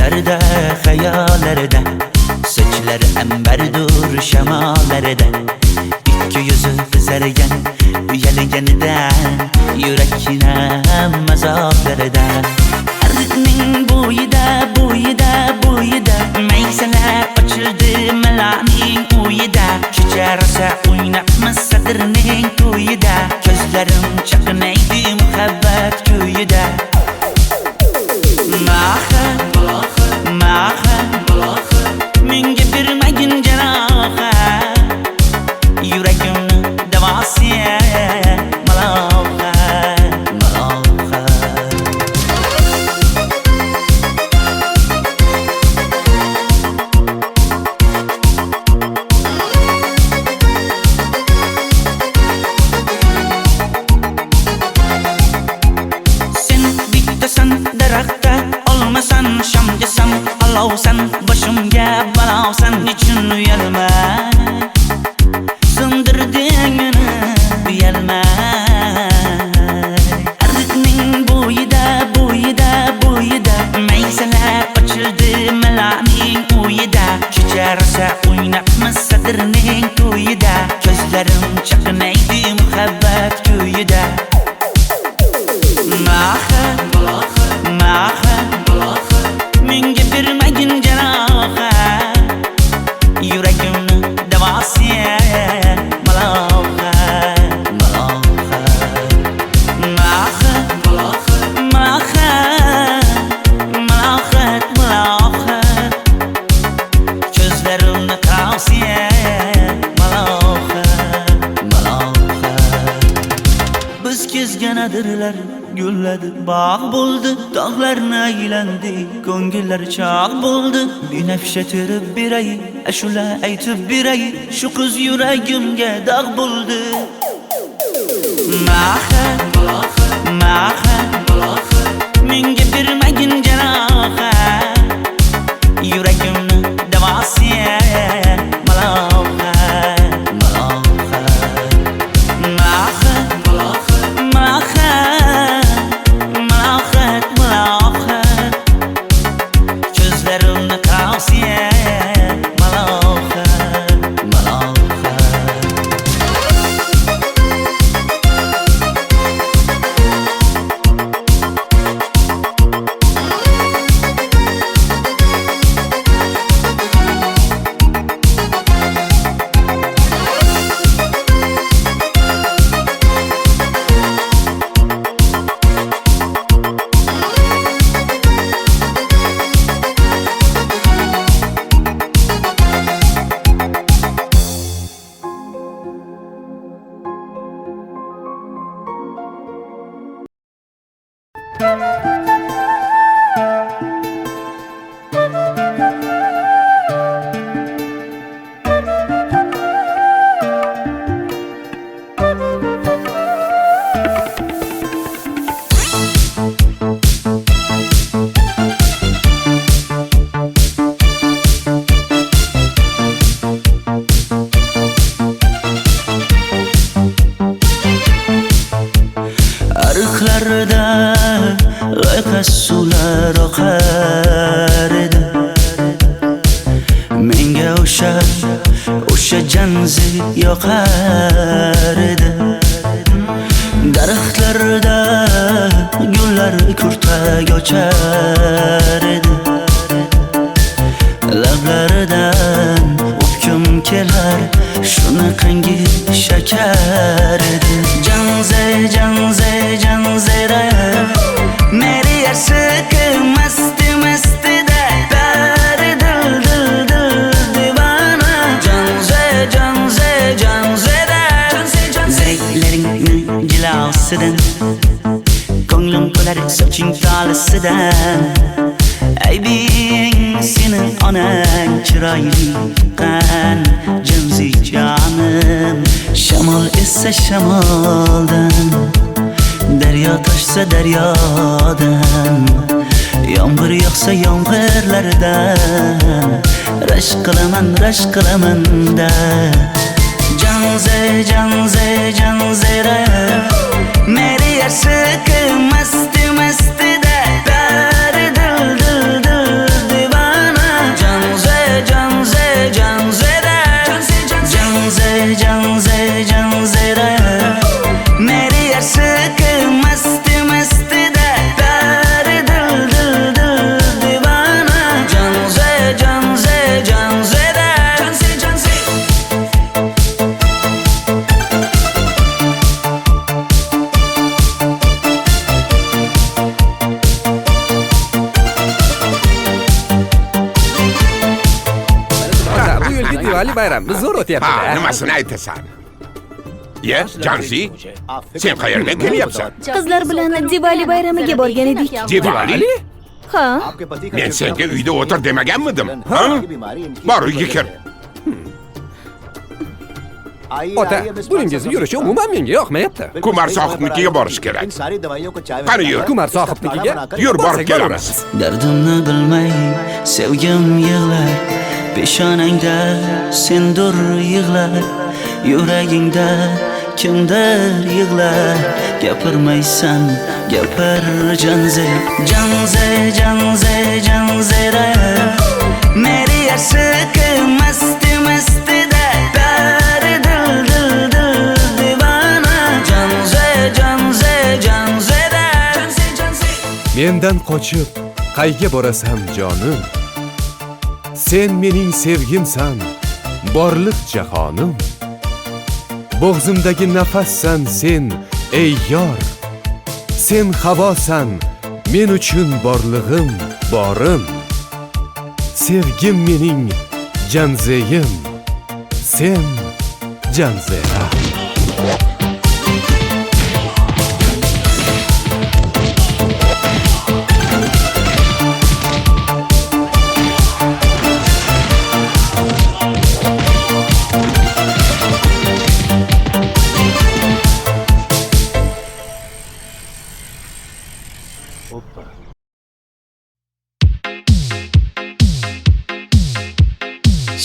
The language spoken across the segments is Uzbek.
Düşlerde, hayallerde, saçları emberdur şemalerde. İki yüzü kızargan, uyalganidan, yurakine mazoblarda. Arıqning bo'yida maysalar ochildi malaning uyida. Kecha rosa o'ynabmiz sadirning to'yida. Ko'zlarim chaqnaydi muhabbat kuyida. Maha menga bermagin jarohat, yuragimni davosi maloha. Sen bittasan daraxtda, olmasan shamgasan, olovsan boshimga balosan. Nechun uyalma, sindirding meni uyalma. Arıqning bo'yida maysalar ochildi malaning uyida. Kecha rosa o'ynabmiz sadirning to'yida. Ko'zlarim chaqnaydi muhabbat kuyida. Maha menga bermagin jarohat, yuragimni davosi maloha. Ko'zlarimni tavsiya maloha. Biz kezganadirlar gulladi, bog' bo'ldi, tog'larni aylandi, ko'ngillar chog' bo'ldi. Binafsha terib beray, ashula aytib beray, shu qiz yuragimga dog' bo'ldi. Maha menga bermagin jarohat, yuragimni davosi maloha. Ko'zlarimni tavsiya maloha. Ariqlarda loyqa suvlar oqar edi. Menga o'sha janzi yoqar edi. Daraxtlarda gullar kurtak ochar edi. Lablaridan o'pkim kelar, shunaqangi shakar edi. Janzera meri yarsiqi masti da dari dil divana. Janzera zeylaringni jilosidan, ko'nglim to'lar soching tolisidan. Aybing sening onang chiroyli qan, janzi jonim. Shamol essa shamoldan, daryo toshsa daryodan, yomg'ir yog'sa yomg'irlardan, rashk qilaman da. Janzera meri yarsiqi masti da dari dil Diwali bayrami zo'r Ha, o'tyapti-da. nimasini aytasan? Ye, Janzi, sen qayerdan kelyapsan? Qizlar bilan Diwali bayramiga borgan edik. Diwali? Ha, Men senga uyda o'tir demaganmidim? Ha? Bor, uyga kir. Ota, buningizni yurishi umuman menga yoqmayapti. Kumar sohibnikiga borish kerak. Qani yur. Kumar sohibnikiga Yur, borib borsak kelamiz. Dardimni bilmay sevgim yig'lar, peshonangda sendur yig'lar, yuragingda kimdir yig'lar. Gapirmaysan, gapir Janze, Janze, Janze, Janzera. Meri aşık masti masti da dar dil dil dil divana. Janze, Janze, Janzera. Janze, Janze. Mendan qochib qayga borasan jonim? Sen mening sevgimsan, borliq jahonim. Bo'g'zimdagi nafassan sen, ey yor. Sen havosan, men uchun borlig'im, borim. Sevgim mening Janzeyim, sen Janzera.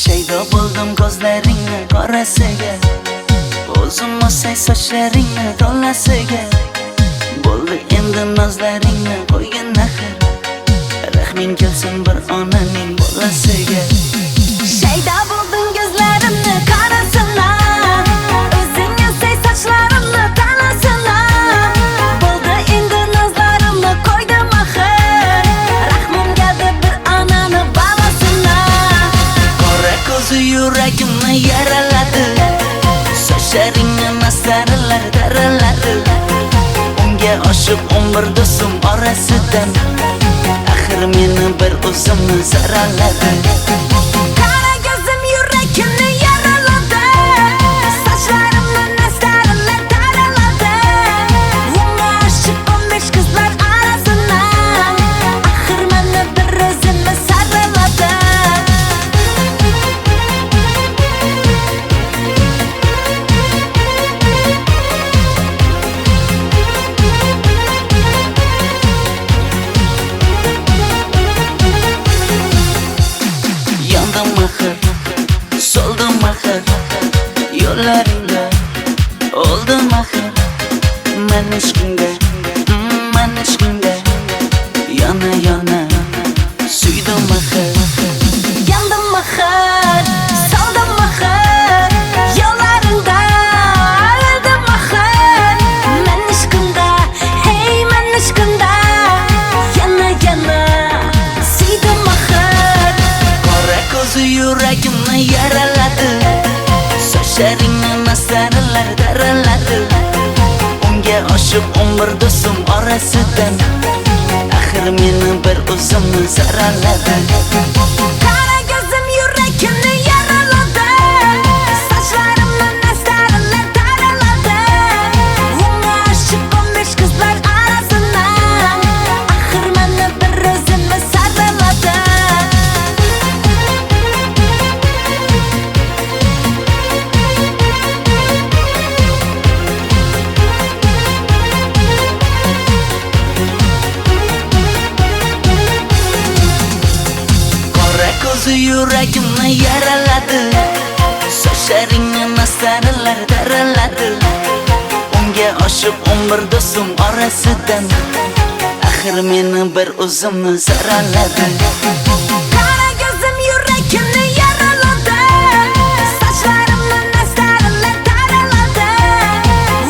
Shaydo bo'ldim ko'zlaringni qorasiga, o'zim o'say sochlaringni to'lasiga. Bo'ldi endi nozlaringni qo'ygan naxir, rahming kelsin bir onaning bolasiga. shayda bo'lding ko'zlarimni qarasana, o'zing yasay sochlarimni tanasana. Bo'ldi endi nazlarimni qo'ydim axir, rahmim keldi bir onani bolasina. Qora ko'zi yuragimni yaraladi, sochlaringni masaralar daraladi. Unga oshiq 11 do'stim orasidan, axir meni bir o'zimni zaraladi. Qara ko'zim yuragimni yaraladi, sochlarimni nastarlar taraladi. Unga oshiq 15 qizlar arasina, axir meni bir o'zimni saraladi. Yandım axir, soldim axir, yo'llaringda oldim axir. Men ishqingda, men ishqingda yana yana suydim axir. Yandım axir, soldim axir, yo'llaringda oldim axir. Men ishqimda, hey men ishqimda yana yana suydim axir. Qora ko'zi yuragimni yaraladi, sochlaringni masaralar daraladi. Unga oshiq 11 do'stim orasidan, axir meni bir o'zimni zaraladi. Qara ko'zim yuragimni yaraladi, sochlarimni nastarlar taraladi. Unga oshiq 15 qizlar arasina, axir meni bir o'zimni saraladi. Qora ko'zi yuragimni yaraladi, sochlaringni masaralar daraladi. Unga oshiq 11 do'stim orasidan, axir meni bir o'zimni zaraladi. Qara ko'zim yuragimni yaraladi, sochlarimni nastarlar taraladi.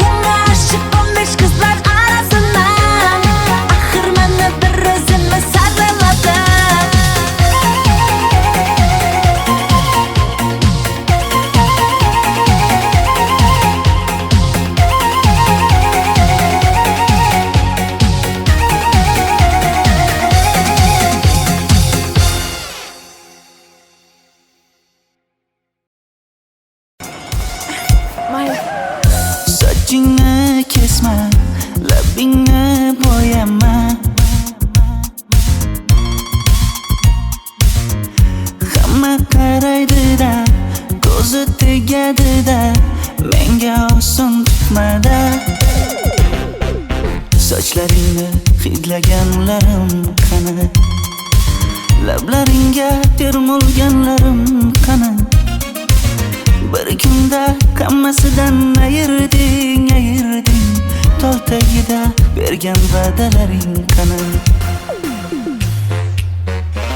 Unga oshiq 15 qizlar arasina, axir meni bir o'zimni saraladi. sochlaringni hidlaganlarim qani, lablaringga termulganlarim qani. Bir kunda hammasidan ayırding, tol tagida bergan va'dalaring qani.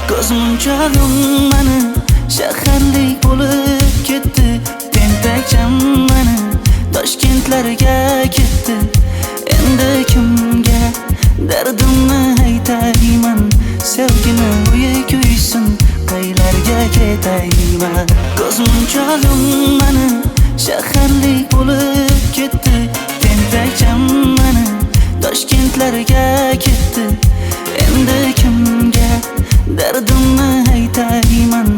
Ko'zmunchog'im mani shaharlik bo'lib ketdi, tentakcham mani Toshkentlarga ketdi. Endi kimga dardimni aytayman, sevgini uyi kuysin, qaylarga ketayman. Ko'zmunchog'im mani shaharlik bo'lib ketdi, tentakcham mani Toshkentlarga ketdi. Endi kimga dardimni aytayman,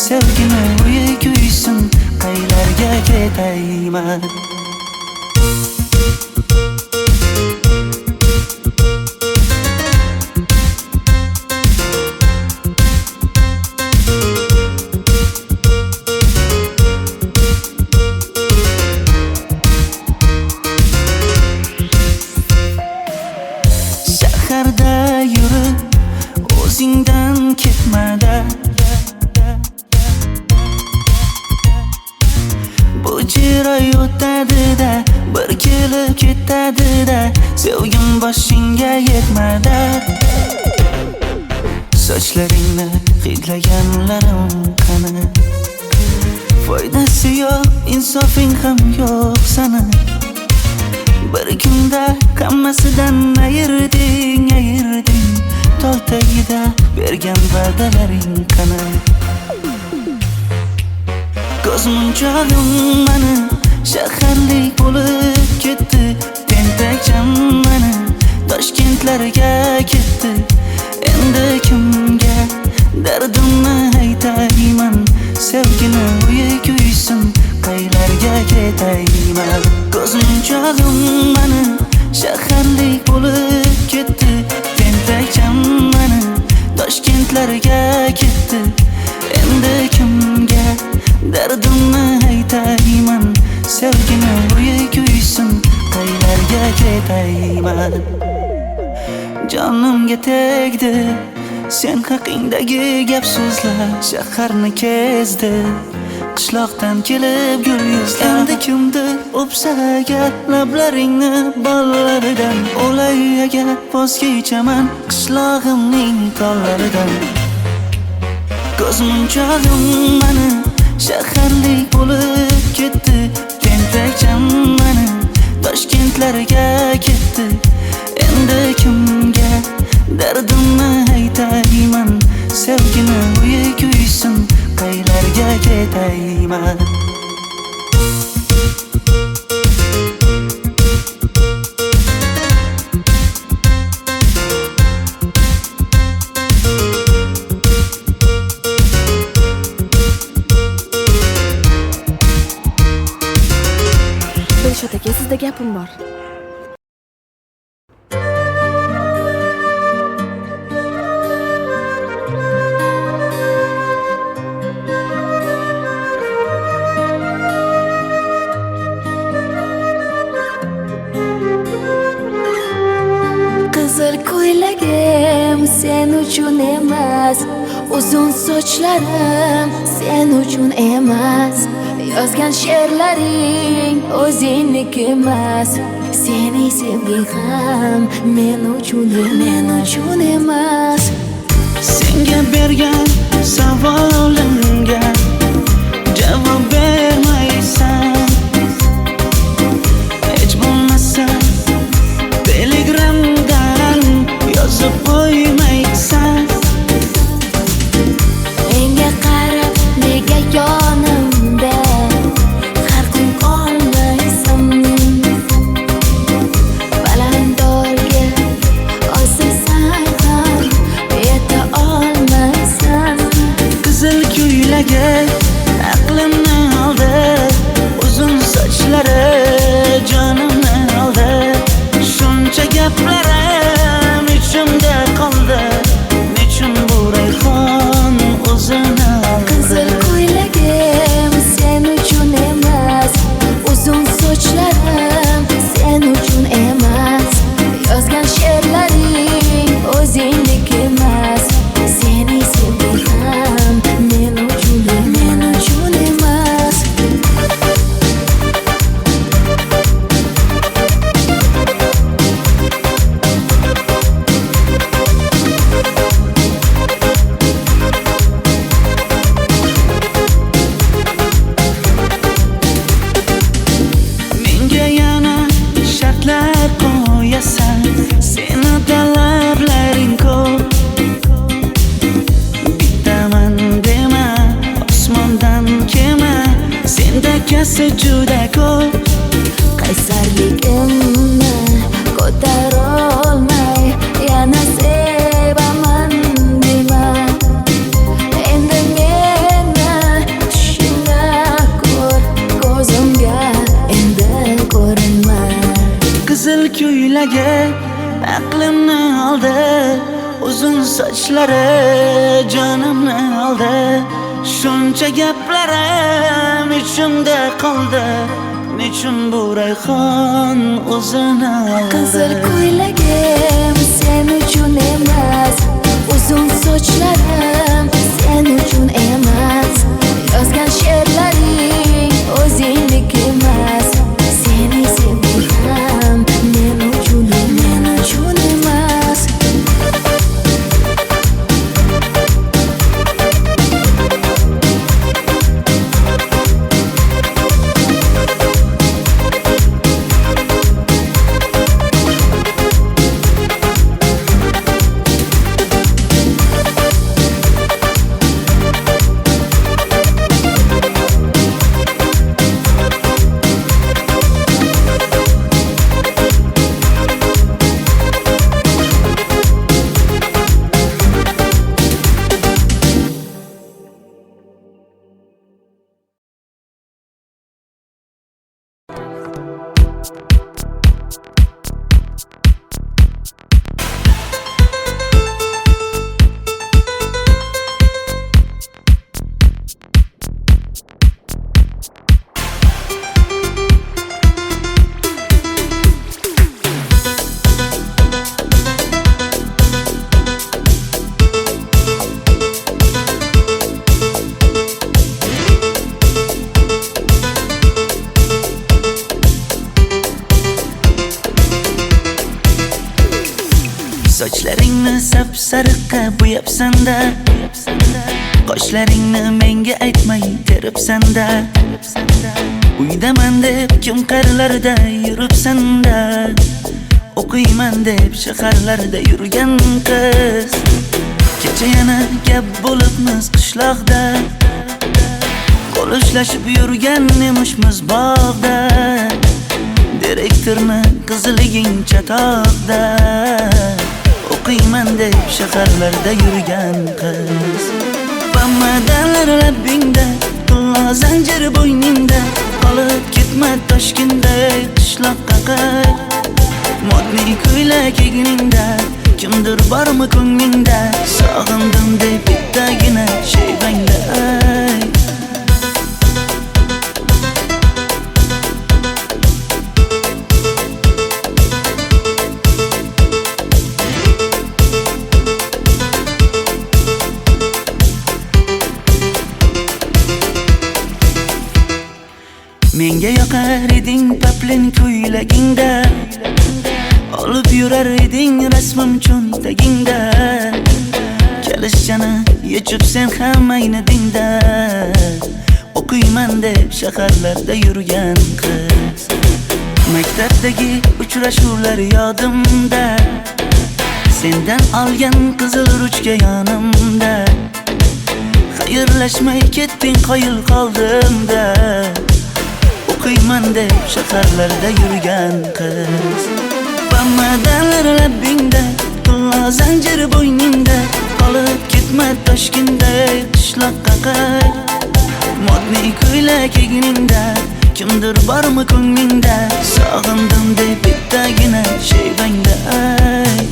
sevgini uyi kuysin, qaylarga ketayman. Shaharda yurib o'zingdan ketmada, bu jiroy o'tadi-da, bir kelib ketadi-da, sevgim boshingga yetmada. Sochlaringni hidlaganlarim qani, foydasi yo'q, insofing ham yo'q sana. Bir kunda hammasidan ayırding, tol tagida bergan va'dalaring qani. Ko'zmunchog'im mani shaharlik bo'lib ketdi, tentakcham mani Toshkentlarga ketdi. Endi kimga dardimni aytayman, sevgini uyi kuysin, qaylarga ketayman. Ko'zmunchog'im mani shaharlik bo'lib ketdi, tentakcham mani Toshkentlarga ketdi. Endi kimga dardimni aytayman, sevgini uyi kuysin, qaylarga ketayman. Jonimga tegdi sen haqingdagi gap so'zlar, shaharni kezdi qishloqdan kelib gul yuzlar. Endi kimdir o'psa agar lablaringni bollaridan, o'lay agar voz kechaman qishlog'imning tollaridan. Ko'zmunchog'im mani shaharlik bo'lib ketdi, tentakcham mani Toshkentlarga ketdi. Endi kimga dardimni aytayman, sevgini uyi kuysin, qaylarga ketayman. Dilshod aka, sizda gapim bor. Qizil ko'ylagim sen uchun emas, uzun sochlarim sen uchun emas, yozgan she'rlaring o'zingniki emas, sening sevging ham men uchun emas. Senga bergan savolimga javob bermaysan, hech bo'lmasa telegramdan yozib qo'ymaysan. Menga qarab nega yonimda har kun qolmaysan, balandorga osilsang ham yeta olmaysan. Qizil ko'ylagi aqlimni oldi, esa juda ko'p. qaysarligimni ko'tarolmay yana sevaman dema. Endi meni tushingda ko'r, ko'zimga endi ko'rinma. Qizil ko'ylagi aqlimni oldi, uzun sochlari jonimni oldi. Shuncha gaplarim ichimda qoldi, nechun bu rayhon o'zini oldi. Qizil ko'ylagim sen uchun emas, uzun sochlarim sen uchun emas. Yozgan she'rlaring o'zingdek emas. Seni sevdim men uchun emas. Sochlaringni sap-sariqqa bo'yabsan-da, qoshlaringni menga aytmay teribsan-da. Uydaman deb kim qarlarda yuribsan-da, o'qiyman deb shaharlarda yurgan qiz. Kecha yana gap bo'libmiz qishloqda, qo'l ushlashib yurgan emishmiz bog'da. Direktorni qiziliging chatoqda, o'qiyman deb shaharlarda yurgan qiz. Bamadanlar labbingda, tilla zanjir bo'yningda, qolib ketma Toshkentda qishloqqa qayt. Modniy ko'ylak egningda, kimdir bormi ko'nglingda, sog'indim deb bittagina shevangda ayt. Menga yoqar eding paplin ko'ylagingda, olib yurar eding rasmim cho'ntagingda. Kalishchani yechib sen ham aynadingda, o'qiyman deb shaharlarda yurgan qiz. Maktabdagi uchrashuvlar yodimda, sendan olgan qizil ruchka yonimda. Xayrlashmay ketding qoyil qoldimda, o'qiyman deb shaharlarda yurgan qiz. Bamadanlar labbingda, tilla zanjir bo'yningda, qolib ketma Toshkentda qishloqqa qayt. Modniy ko'ylak egningda, kimdir bormi ko'nglingda, sog'indim deb bittagina shevangda ayt.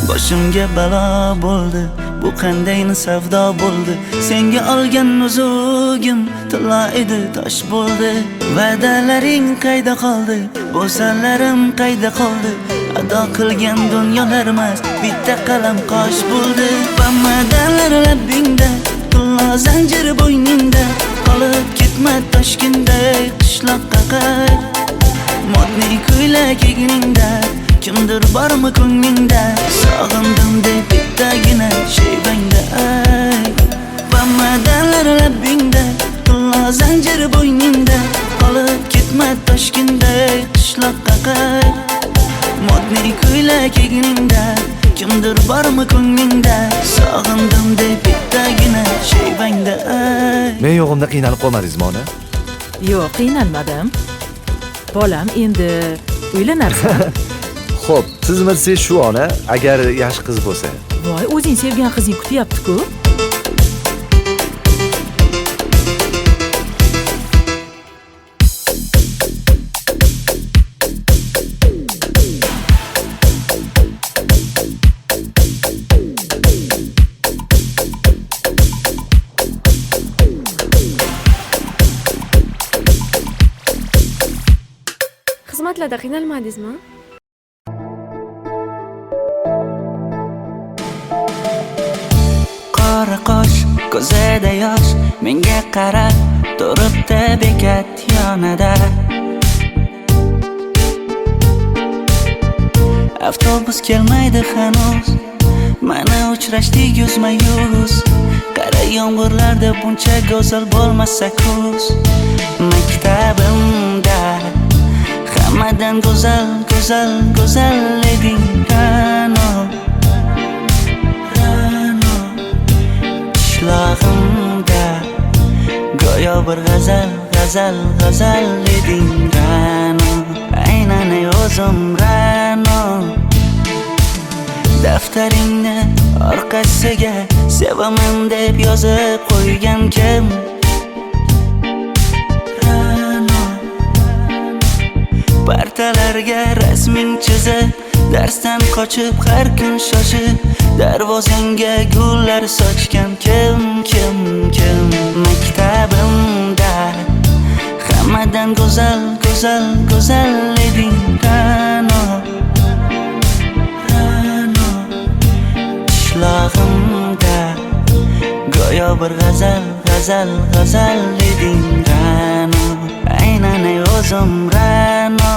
Boshimga balo bo'ldi, bu qanday savdo bo'ldi. Senga olgan nuzugim tilla edi, tosh bo'ldi. Va'dalaring qayda qoldi, bo'salarim qayda qoldi. Ado qilgan dunyolar emas, bitta qalam qosh bo'ldi. Bamadanlar labbingda, tilla zanjir bo'yningda, qolib ketma Toshkentda qishloqqa qayt. Modniy ko'ylak egningda, kimdir bormi ko'nglingda, sog'indim deb bittagina shevangda ayt. Bamadanlar labbingda, tilla zanjir bo'yningda, qolib ketma Toshkentda qishloqqa qayt. Modniy ko'ylak egningda, kimdir bormi ko'nglingda, sog'indim deb bittagina shevangda ayt. Men yo'g'imda qiynalib qolmadingizmi ona? Yo'q, qiynalmadim. Bolam, endi uylanarsan. Xo'p, sizmi shu ona, agar yaxshi qiz bo'lsa. Voy, o'zing sevgan qizing kutyapti-ku. Xizmatlarda qiynalmadingizmi? Qora qosh, ko'zida yosh, menga qarab turibdi bekat yonida. Avtobus kelmaydi hanuz, mana uchrashdik yuzma-yuz. Qara yomg'irlarda buncha go'zal bo'lmasa kuz. Maktabimda hammadan go'zal, go'zal, go'zal eding Ra'no. Qishlog'imda go'yo bir g'azal, g'azal, g'azal eding Ra'no. Aynan o'zim Ra'no. Daftaringni orqasiga sevaman deb yozib qo'ygan kim? Partalarga rasming chizib, darsdan qochib har kun shoshib, darvozangga gullar sochgan kim? Maktabimda hammadan go'zal, go'zal, go'zal eding Ra'no. Qishlog'imda go'yo bir g'azal, g'azal, g'azal eding Ra'no. Aynan o'zim Ra'no.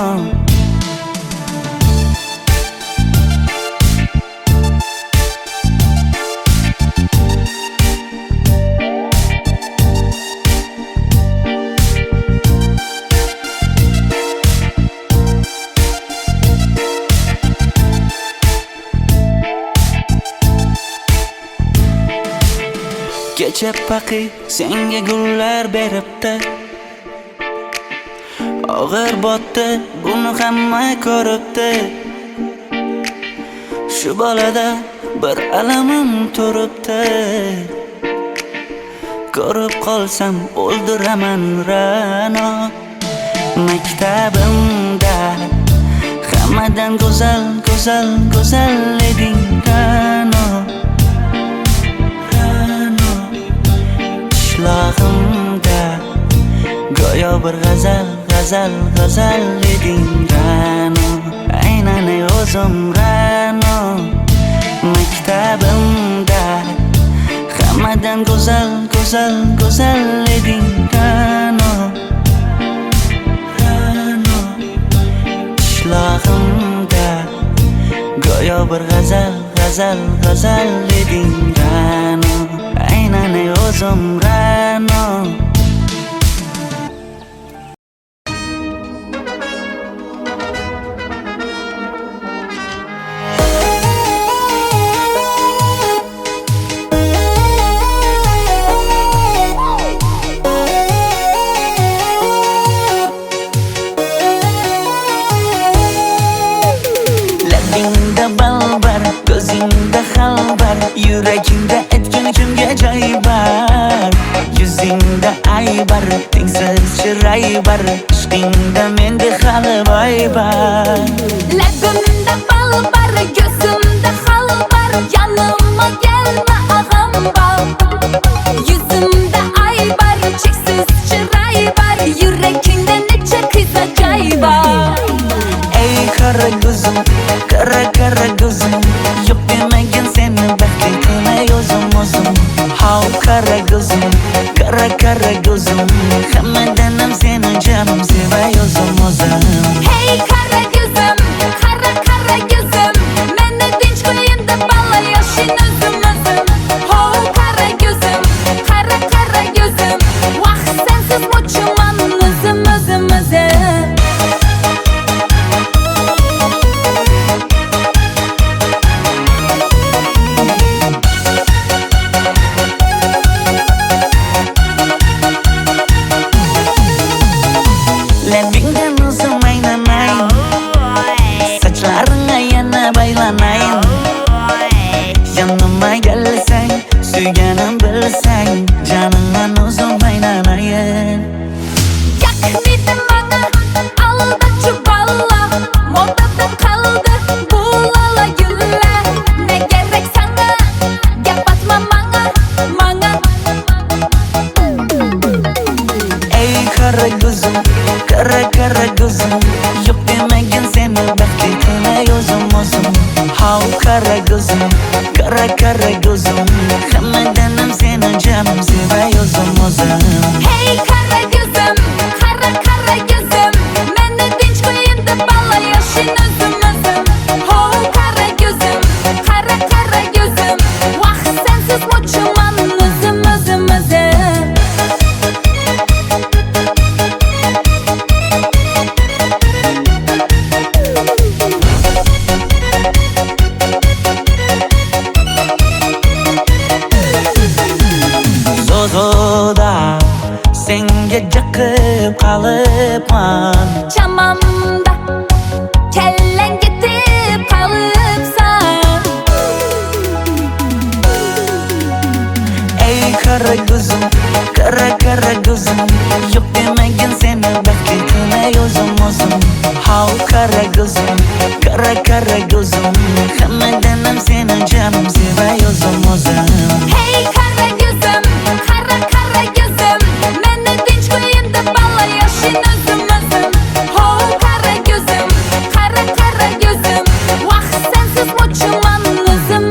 Kecha paqi senga gullar beribdi, og'ir botdi, buni hamma ko'ribdi. Shu bolada bir alamim turibdi, ko'rib qolsam o'ldiraman Ra'no. Maktabimda hammadan go'zal, go'zal, go'zal eding Ra'no. Qishlog'imda go'yo bir g'azal, g'azal, g'azal eding Ra'no. Aynan o'zim Ra'no. Maktabimda hammadan go'zal, go'zal, go'zal eding Ra'no. Qishlog'imda go'yo bir g'azal, g'azal, g'azal eding Ra'no. Aynan o'zim Ra'no. Labingda balbar, ko'zingda xalbar, yuragingda etgan kimga joy bar. Yuzingda aybar, tengsiz chiray bar, ishqingda menda hali boy bar. Labimda balbar, ko'zimda xalbar, yanıma gelme ağam bal. Yuzimda aybar, cheksiz chiray bar, yuragingda necha qiza joy bar. Ey qara ko'zim, qara qara ko'zim, yo'q demagan seni baxtli qilmay o'zim. Hav qara ko'zim, qara qara ko'zim, hammadan ham seni jonim sevay o'zim. Hey qara ko'zim, qara qara ko'zim, meni tinch qo'yinda balla yoshin o'zim. Hav qara ko'zim, qara qara ko'zim, vaqt sensiz mo'chuman o'zim. Kara kara gözüm Hammadan ham seni canım sevay o'zim Hey kara gözüm, kara kara gözüm Meni tinch qo'yin deb balla yashin o'zim Ho kara gözüm, kara kara gözüm Vaqt sensiz mo'chiman o'zim Zozoda senga jiqib qolibman Chamamda kellang ketib qolibsan Ey kara gözüm, kara gözüm Yok demagin seni baxtli qilay o'zim How kara gözüm, kara gözüm Hammadan ham seni canım sevay o'zim Hey kara gözüm, kara kara gözüm Meni tinch qo'yin deb balla yashin o'zim Ho kara gözüm, kara kara gözüm Vaqt sensiz mo'chiman o'zim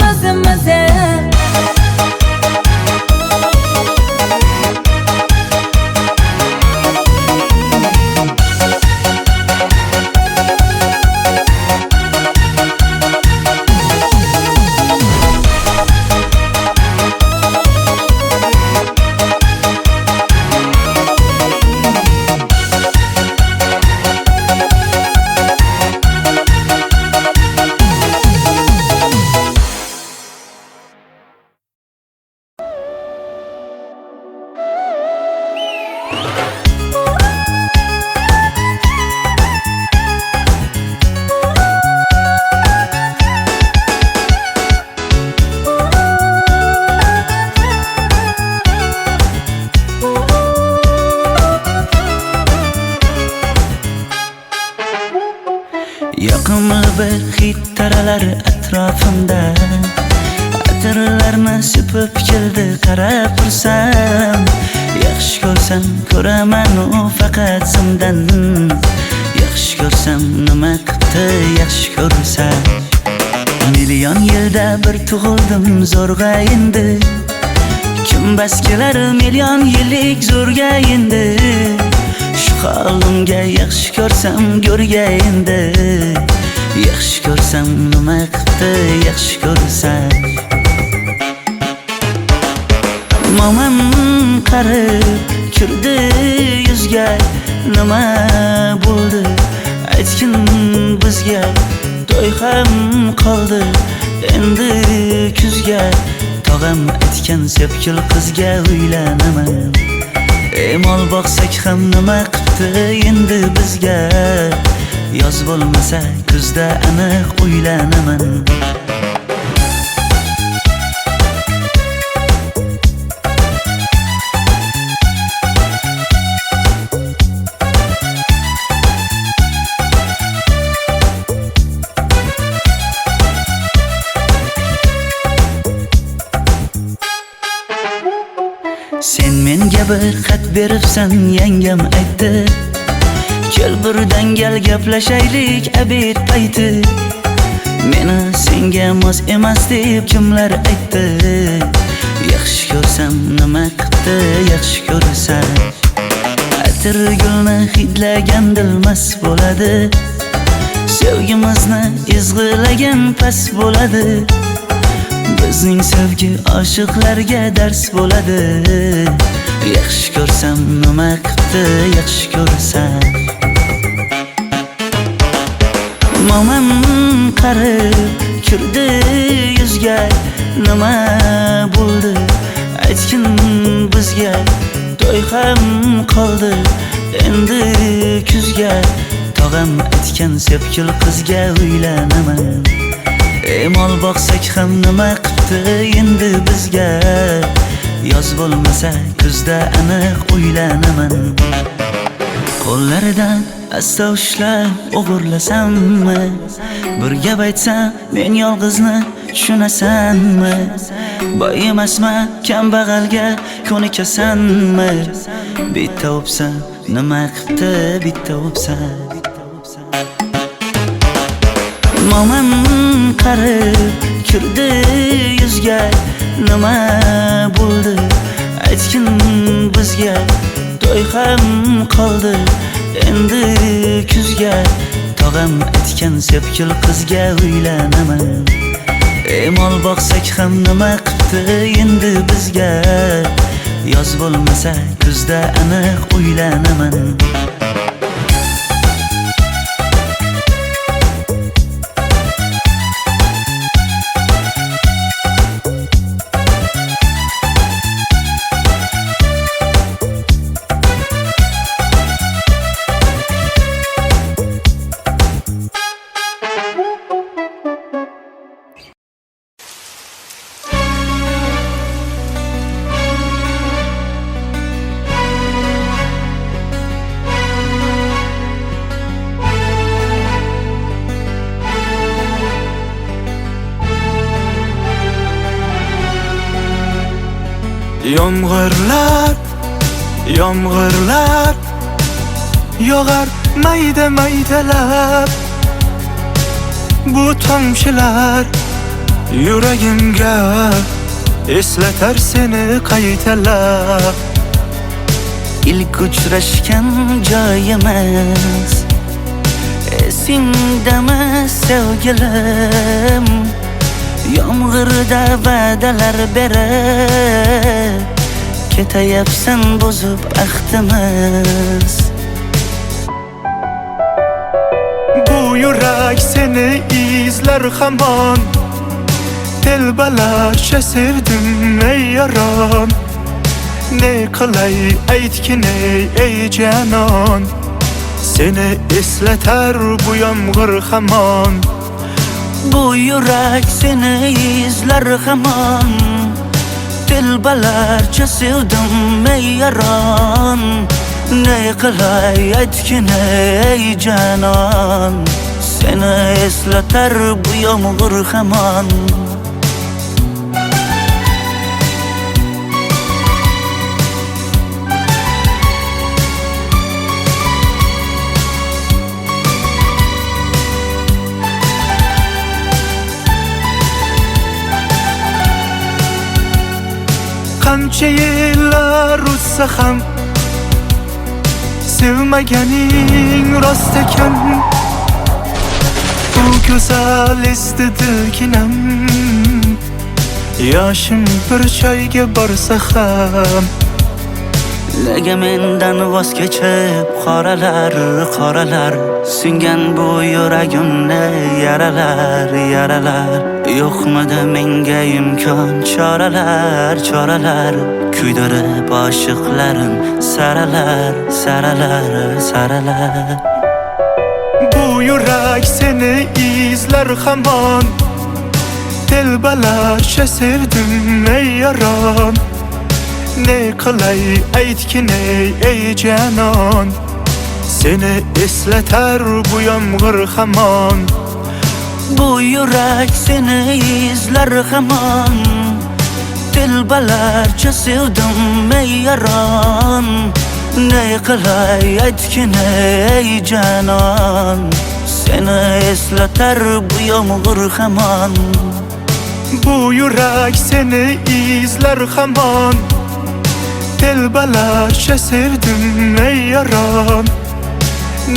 Yoqimli bir hid taralar atrofimda Atirlarni sepib keldi qarab tursam Yaxshi ko'rsam ko'raman u faqat simdan Yaxshi ko'rsam nima qildi yaxshi ko'rsam Million yilda bir tug'ildim zo'rg'a endi Kim bas kelar million yillik zo'rga endi Shu holimga yaxshi ko'rsam go'rga endi Yaxshi ko'rsam nima qildi yaxshi ko'rsam Momam qarib kirdi yuzga Nima bo'ldi aytgin bizga To'y ham qoldi endi kuzga Tog'am aytgan sepkil qizga uylanaman Mol boqsak ham nima qildi endi bizga Yoz bo'lmasa kuzda aniq uylanaman Sen menga bir xat beribsan yangam aytdi Kel birdan gal gaplashaylik abid payti Meni senga mos emas deb kimlar aytdi Yaxshi ko'rsam nima qildi yaxshi ko'rsam Atir gulni hidlagan dilmas bo'ladi Sevgimizni izg'ilagan pas bo'ladi Bizning sevgi oshiqlarga dars bo'ladi Yaxshi ko'rsam nima qildi yaxshi ko'rsam Momam qarib kirdi yuzga Nima bo'ldi aytgin bizga To'y ham qoldi endi kuzga Tog'am aytgan sepkil qizga uylanaman Mol boqsak ham nima qildi endi bizga Yoz bo'lmasa kuzda aniq uylanaman Qo'llaridan asta ushlab o'g'irlasammi Bir gap aytsam men yolg'izni tushunasanmi Boy emasman kambag'alga ko'nikasanmi Bitta o'psam nima qildi bitta o'psam Mo'min qarib kirdi yuzga, nima bo'ldi aytgin bizga. To'y ham qoldi endi kuzga, tog'am aytgan sepkil qizga uylanaman. Mol boqsak ham nima qipti endi bizga, yoz bo'lmasa kuzda aniq uylanaman. Yomg'irlar, yomg'irlar yog'ar mayda maydalab. Bu tomchilar yuragimga eslatar seni qaytalab. İlk uchrashgan joyimiz esingdami sevgilim? Yomg'irda va'dalar berib ketayapsan bozib ahdimiz. Bu yurak seni izler hamon, telbalarcha sevdim ey yaron. Ne qilay aytgin ey canon, seni eslatar bu yomg'ir hamon. Bu yurak seni izler hamon, telbalarcha sevdim ey yaron. Ne qilay aytgin ey canon, seni eslatar bu yomg'ir hamon. Qancha yillar o'tsa ham sevmaganing rost ekan. Bu go'zal esdi dilginam, yoshim bir joyga borsa ham. Nega mendan voz kechib qoralar, qoralar singan bu yuragimni yaralar, yaralar. Yo'qmidi menga imkon choralar, choralar kuydirib oshiqlarim saralar, saralar, saralar. Bu yurak seni izler hamon, telbalarcha sevdim ey yaron. Ne qilay aytgin ey canon, seni eslatar bu yomg'ir hamon. Bu yurak seni izler hamon, telbalarcha sevdim ey yaron. Ne qilay aytgin ey canon, seni eslatar bu yomg'ir hamon. Bu yurak seni izler hamon, telbalarcha sevdim ey yaron.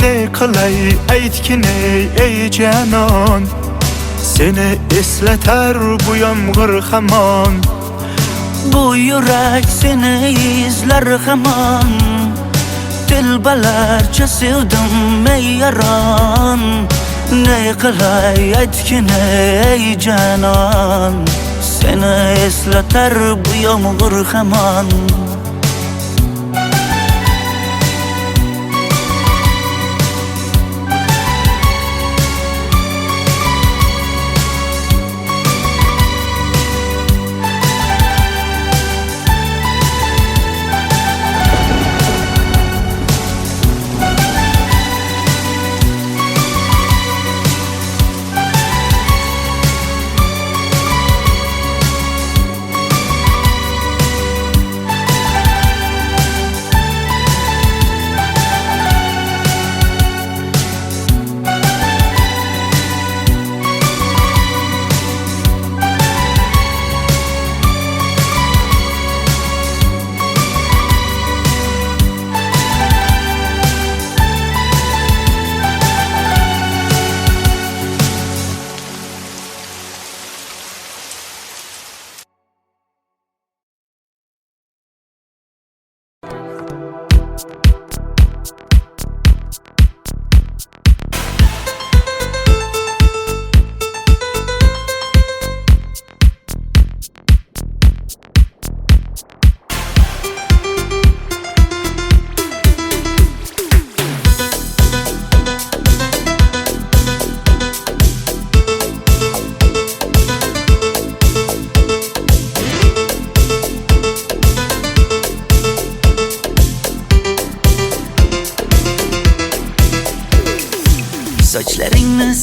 Ne qilay aytgin ey canon, seni eslatar bu yomg'ir hamon. Bu yurak seni izler hamon, telbalarcha sevdim ey yaron. Ne qilay aytgin ey canon, seni eslatar bu yomg'ir hamon.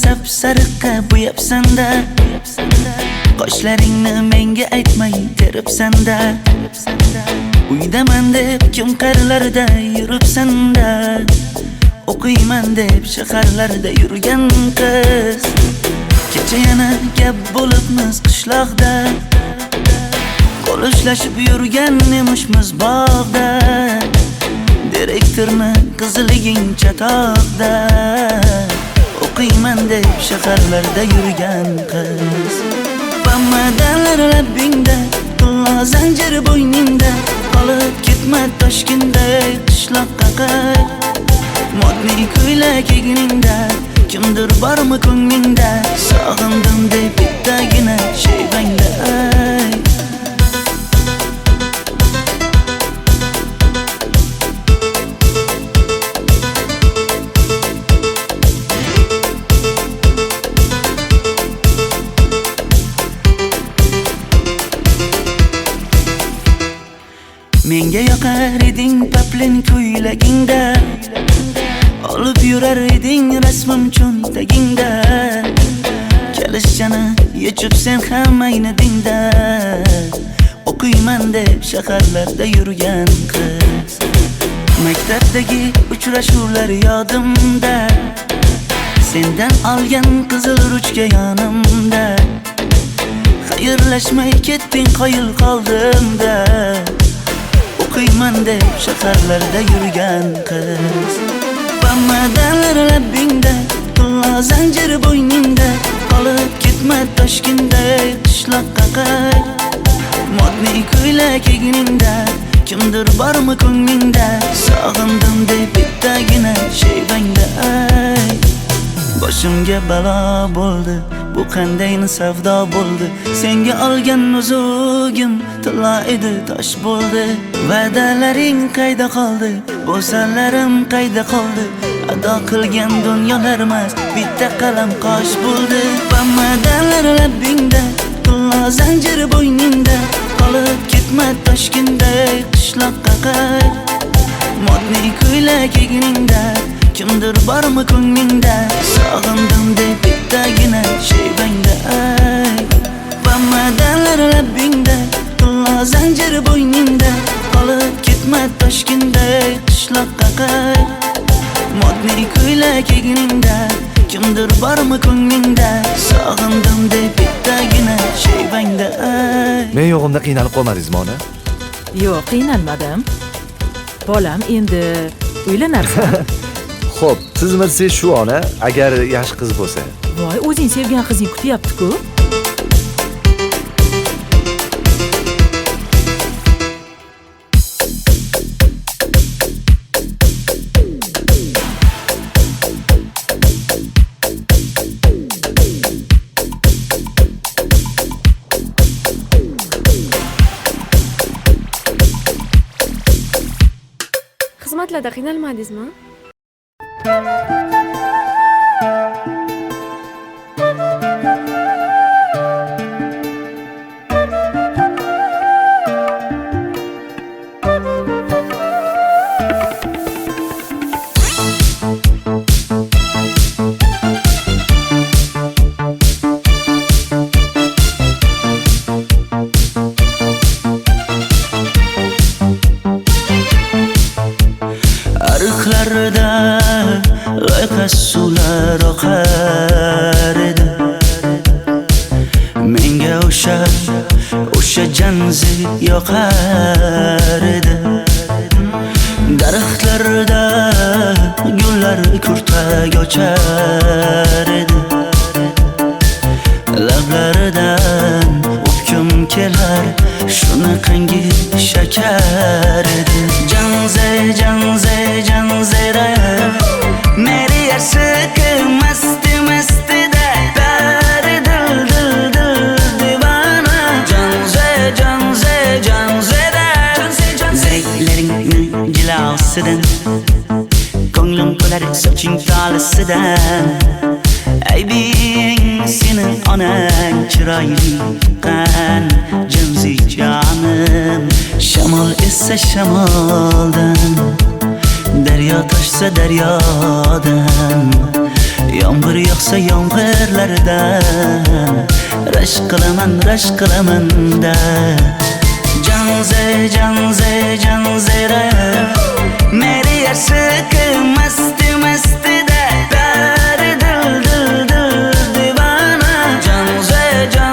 sap-sariqqa bo'yabsan-da. Qoshlaringni menga aytmay teribsan-da. Uydaman deb kim qarlarda yuribsan-da. O'qiyman deb shaharlarda yurgan qiz. Kecha yana gap bo'libmiz qishloqda. Qo'lishlashib yurgan emishmiz bog'da. Direktorni qiziliging chatoqda. O'qiyman deb shaharlarda yurgan qiz. Bamadanlar labbingda, tilla zanjir bo'yningda. Qolib ketma Toshkentda qishloqqa qayt. Modniy ko'ylak egningda, kimdir bormi ko'nglingda? Sog'indim deb bittagina shayvangda ayt. Menga yoqar eding paplin ko'ylagingda. Olib yurar eding rasmim cho'ntagingda. Kalishchani yechib sen ham aynadingda. O'qiyman deb shaharlarda yurgan qiz. Maktabdagi uchrashuvlar yodimda. Sendan olgan qizil ruchka yonimda. Xayrlashmay ketding qoyil qoldimda. O'qiyman deb shaharlarda yurgan qiz. Bamadanlar labbingda, tilla zanjir bo'yningda. Qolib ketma Toshkentda qishloqqa qayt. Modniy ko'ylak egningda, kimdir bormi ko'nglingda? Sog'indim deb bittagina shayvangda ayt. Boshimga balo bo'ldi, bu qanday savdo bo'ldi? Senga olgan nuzugim tilla edi, tosh bo'ldi. Va'dalaring qayda qoldi? Bo'salarim qayda qoldi? Ado qilgan dunyolar emas, bitta qalam qosh bo'ldi. Bamadanlar labbingda, tilla zanjir bo'yningda. Qolib ketma Toshkentda qishloqqa qayt. Modniy ko'ylak egningda, kimdir bormi ko'nglingda? Sog'indim deb bittagina shayvangda ayt. Bamadanlar labbingda, tilla zanjir bo'yningda. Qolib ketma Toshkentda qishloqqa qayt. Modniy ko'ylak egningda, kimdir bormi ko'nglingda? Sog'indim deb bittagina shayvangda ayt. Men yo'g'imda qiynalib qolmadingizmi ona? Yo'q, qiynalmadim. Bolam, endi uylanarsan. Xo'p, siz shu ona, agar yaxshi qiz bo'lsa. Voy, o'zing sevgan qizing kutyapti-ku. Xizmatlarda qiynalmadingizmi? Ariqlarda loyqa suvlar oqar edi. Menga o'sha janzi yoqar edi. Daraxtlarda gullar kurtak ochar edi. Lablaridan o'pkim kelar, shunaqangi shakar edi. Janze janze janzera meri yarshiki masti mastida bari dil dil dil divana. Janze janze janzera zeylaringni jilosidan ko'nglim to'lar soching tolisidan. Aybing sening onang chiroyli qan janzi jonim. Shamol esa shamoldan, daryo toshsa daryodan. Yomg'ir yog'sa yomg'irlaridan rashk qilaman da Janzera Meri yarshiki masti da Dari dil divana Janzera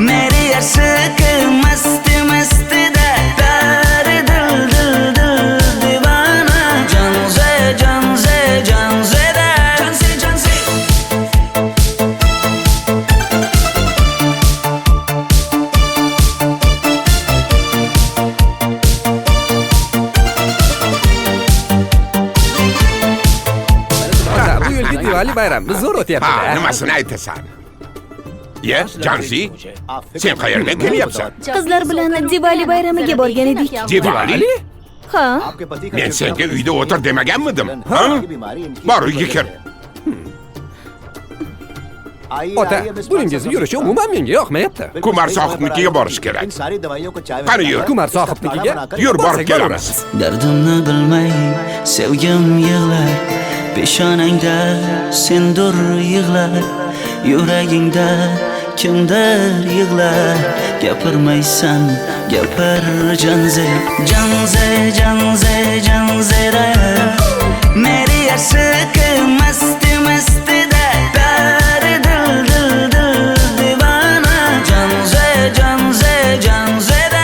Meri yarshiki masti da Dari dil divana Janzera Bu yilgi Diwali bayrami zo'r Ha, o'tyapti-da. nimasini aytasan? Ye, Jansi, sen qayerdan kelyapsan? Qizlar bilan Diwali bayramiga borgan edik. Diwali? Ha? Men senga uyda o'tir demaganmidim? Ha? Bor uyga kir. Ota, buningizni yurishi umuman menga yoqmayapti. Kumar sohibnikiga borish kerak. Qani yur. Kumar sohibnikiga Yur, borib borsak kelamiz. Dardimni bilmay sevgim yig'lar Peshonangda sendur yig'lar Yuragingda kimdir yig'lar Gapirmaysan gapir Janzera Meri yarshiki masti da Dari dil divana Janzera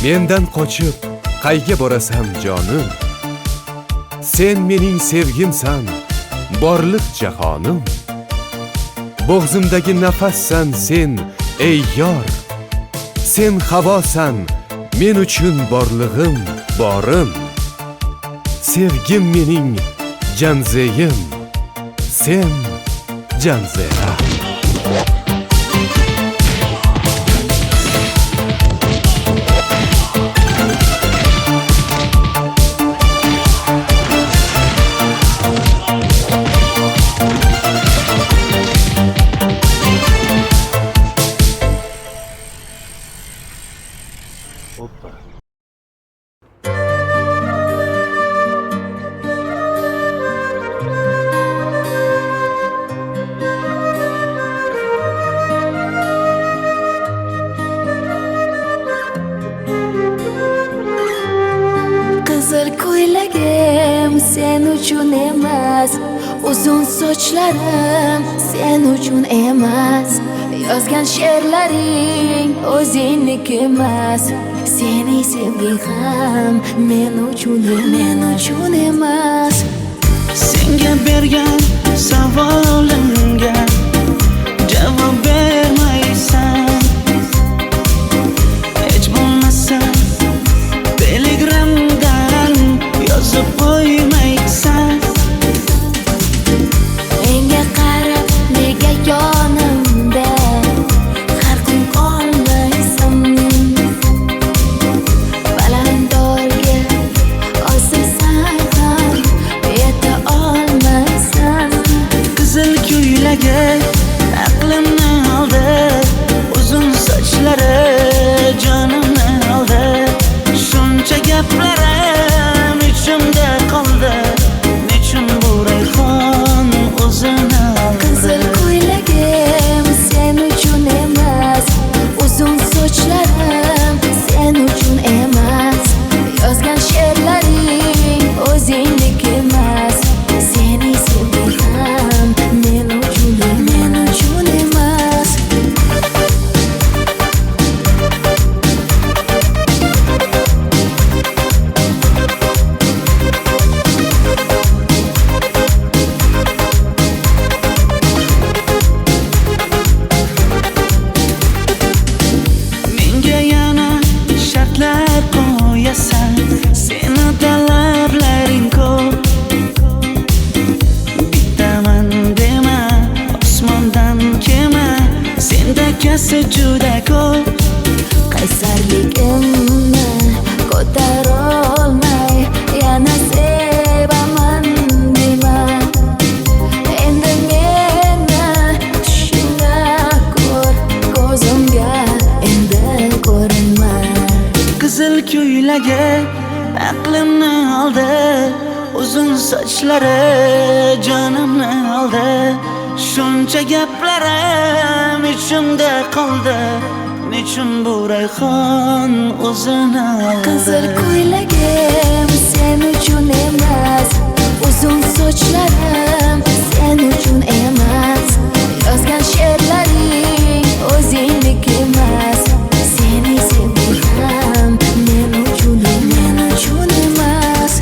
Mendan qochib qayga borasan jonim? Sen mening sevgimsan, borliq jahonim. Bo'g'zimdagi nafassan sen, ey yor. Sen havosan, men uchun borlig'im, borim. Sevgim mening janzeyim, sen janzera. Qizil ko'ylagim sen uchun emas, uzun sochlarim sen uchun emas, yozgan she'rlaring o'zingniki emas, sening sevging ham men uchun emas. Senga bergan savolimga javob bermaysan. Hech bo'lmasa telegramdan yozib qo'ymaysan. Menga qarab nega yonimda har kun qolmaysan? Balandorga osilsang ham yeta olmaysan. Qizil ko'ylagi aqlimni oldi, uzun sochlari jonimni oldi. Shuncha gaplarim ichimda qoldi, nechun bu rayhon o'zini oldi? Qizil ko'ylagim sen uchun emas, uzun sochlarim sen uchun emas, yozgan she'rlaring o'zingniki emas, sening sevging ham men uchun emas. Menga yana shartlar qo'yasan, seni talablaring ko'p. Bittaman dema, osmondan kema, senda kasi juda ko'p. Qaysarligimni ko'tarolmay yana sevaman dema. Endi meni tushingda ko'r, ko'zimga endi ko'rinma. Qizil ko'ylagi sochlari jonimni oldi. Shuncha gaplarim ichimda qoldi. Nechun bu rayhon o'zini oldi? Qizil ko'ylagim sen uchun emas, uzun sochlarim sen uchun emas, yozgan she'rlaring o'zingniki emas. Seni sevdim men uchun emas.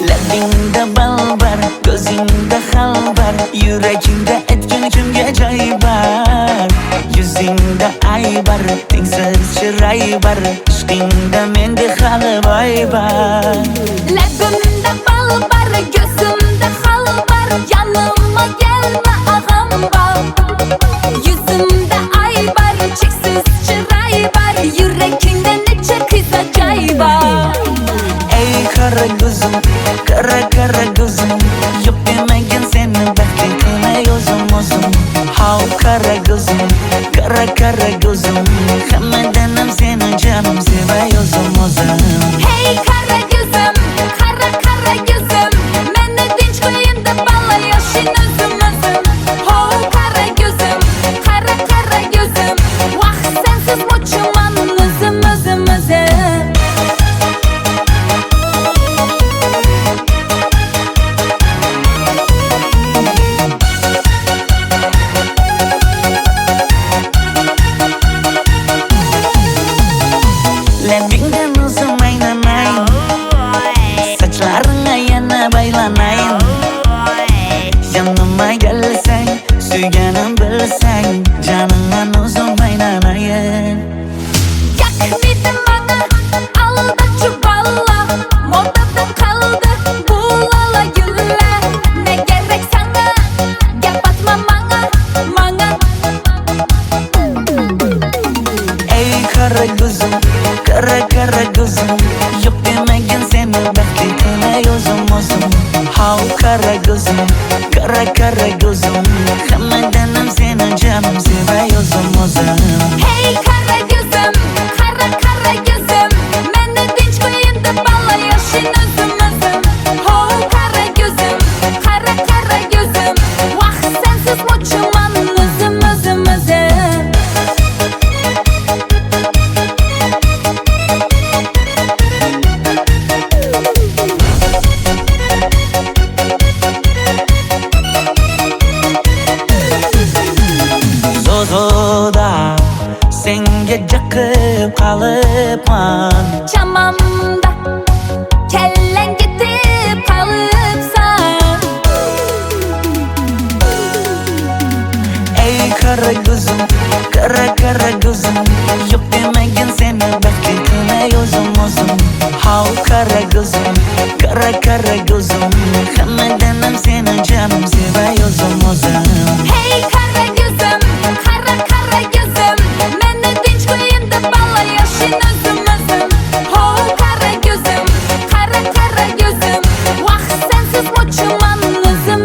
Labingda balbar, ko'zingda xalbar, yuragingda etgan kimga joy bar. Yuzingda aybar, tengsiz chiray bar, ishqingda menda hali boy bar. Labimda bal bar, ko'zimda xal bar, yanıma gelme ağam bar. Yuzimda ay bar, cheksiz chiray bar, yurakingda necha qiz ajoyib bar. Ey qara ko'zim, qara ko'zim, yo'q demagan seni baxtli qilmay o'zim. Hav qara ko'zim, qara ko'zim, hammadan ham seni jonim sevay o'zim. Hey kara gözüm, kara gözüm, meni dinç koyun da bala yaşın özüm. Ho kara gözüm, kara gözüm, vah sensiz muçuman özüm. Labingdan uzun aylanay, sochlaringga yana baylanay. Yanıma gelsang, suyganim bilsang, jonimdan uzun aylanay. Yakmidin bana, alda çuballa, modada kaldı bu lala güller. Ne gerek sana, gap atma bana. Ey qara ko'zim, qara ko'zim, yo'q demagan seni baxtli qilmay o'zim. Hav qara ko'zim, qara ko'zim, hammadan ham seni jonim sevay o'zim. Hey kara gözüm, kara gözüm, meni dinç koyun da bala yaşın özüm. Ho kara gözüm, kara gözüm, vah sensiz muçuman özüm. Zozoda senga jaqib qolibman. Chamamda kellang ketib qolibsan. Ey qara ko'zim, qara ko'zim, yo'q demagan seni baxtli qilmay o'zim. Hav qara ko'zim, qara ko'zim, hammadan ham seni jonim sevay o'zim. Hey kara gözüm, kara gözüm, meni dinç koyun da bala yaşın özüm. Ho kara gözüm, kara gözüm, vah sensiz muçuman özüm.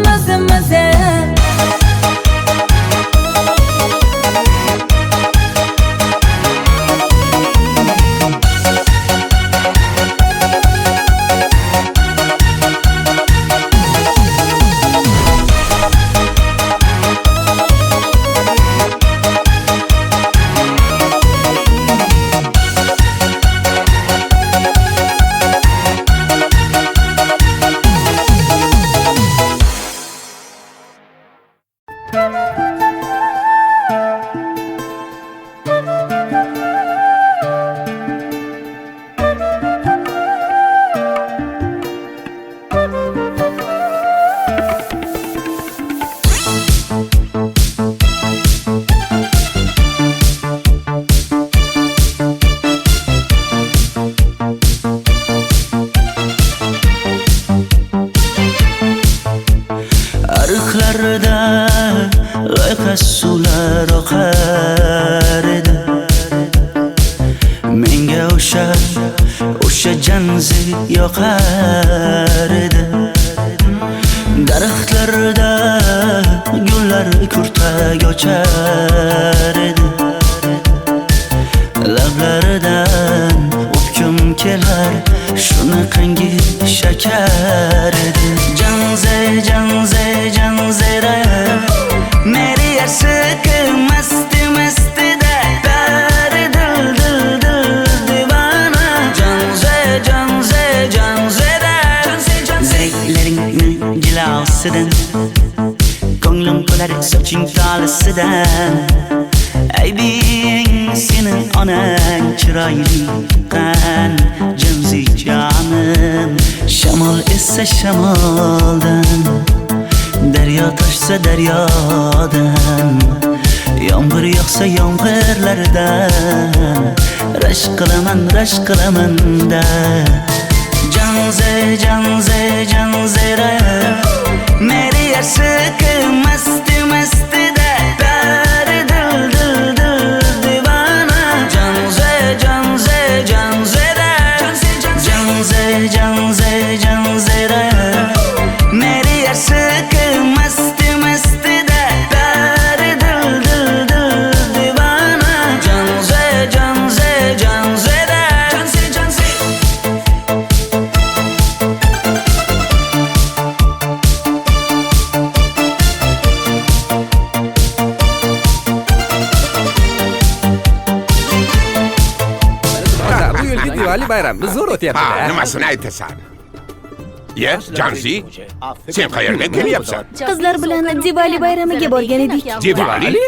yoqar edi. Daraxtlarda gullar kurtak ochar edi. Lablaridan o'pkim kelar, shunaqangi shakar edi. Janzera meri yarsiqi masti mastida bari dil divana. Janzera zirklaringni jilosidan, ko'nglim qolar soching tolisidan. Aybing senin onang chiroyli qan jinsi jonim. Shamol essa shamoldan, daryo toshsa daryodan, yomg'ir yog'sa yomg'irlardan rashk qilaman da. Janzera meri yarsiqi masti mastida bari dil divana. Janzera meri yarsiqi masti mastida bari dil divana. Janzera Ota, bu yilgi Diwali bayrami zo'r Ha, o'tyapti-da. nimasini aytasan? Ye, Janzi, sen qayerdan kelyapsan? Qizlar bilan Diwali bayramiga borgan edik. Diwali?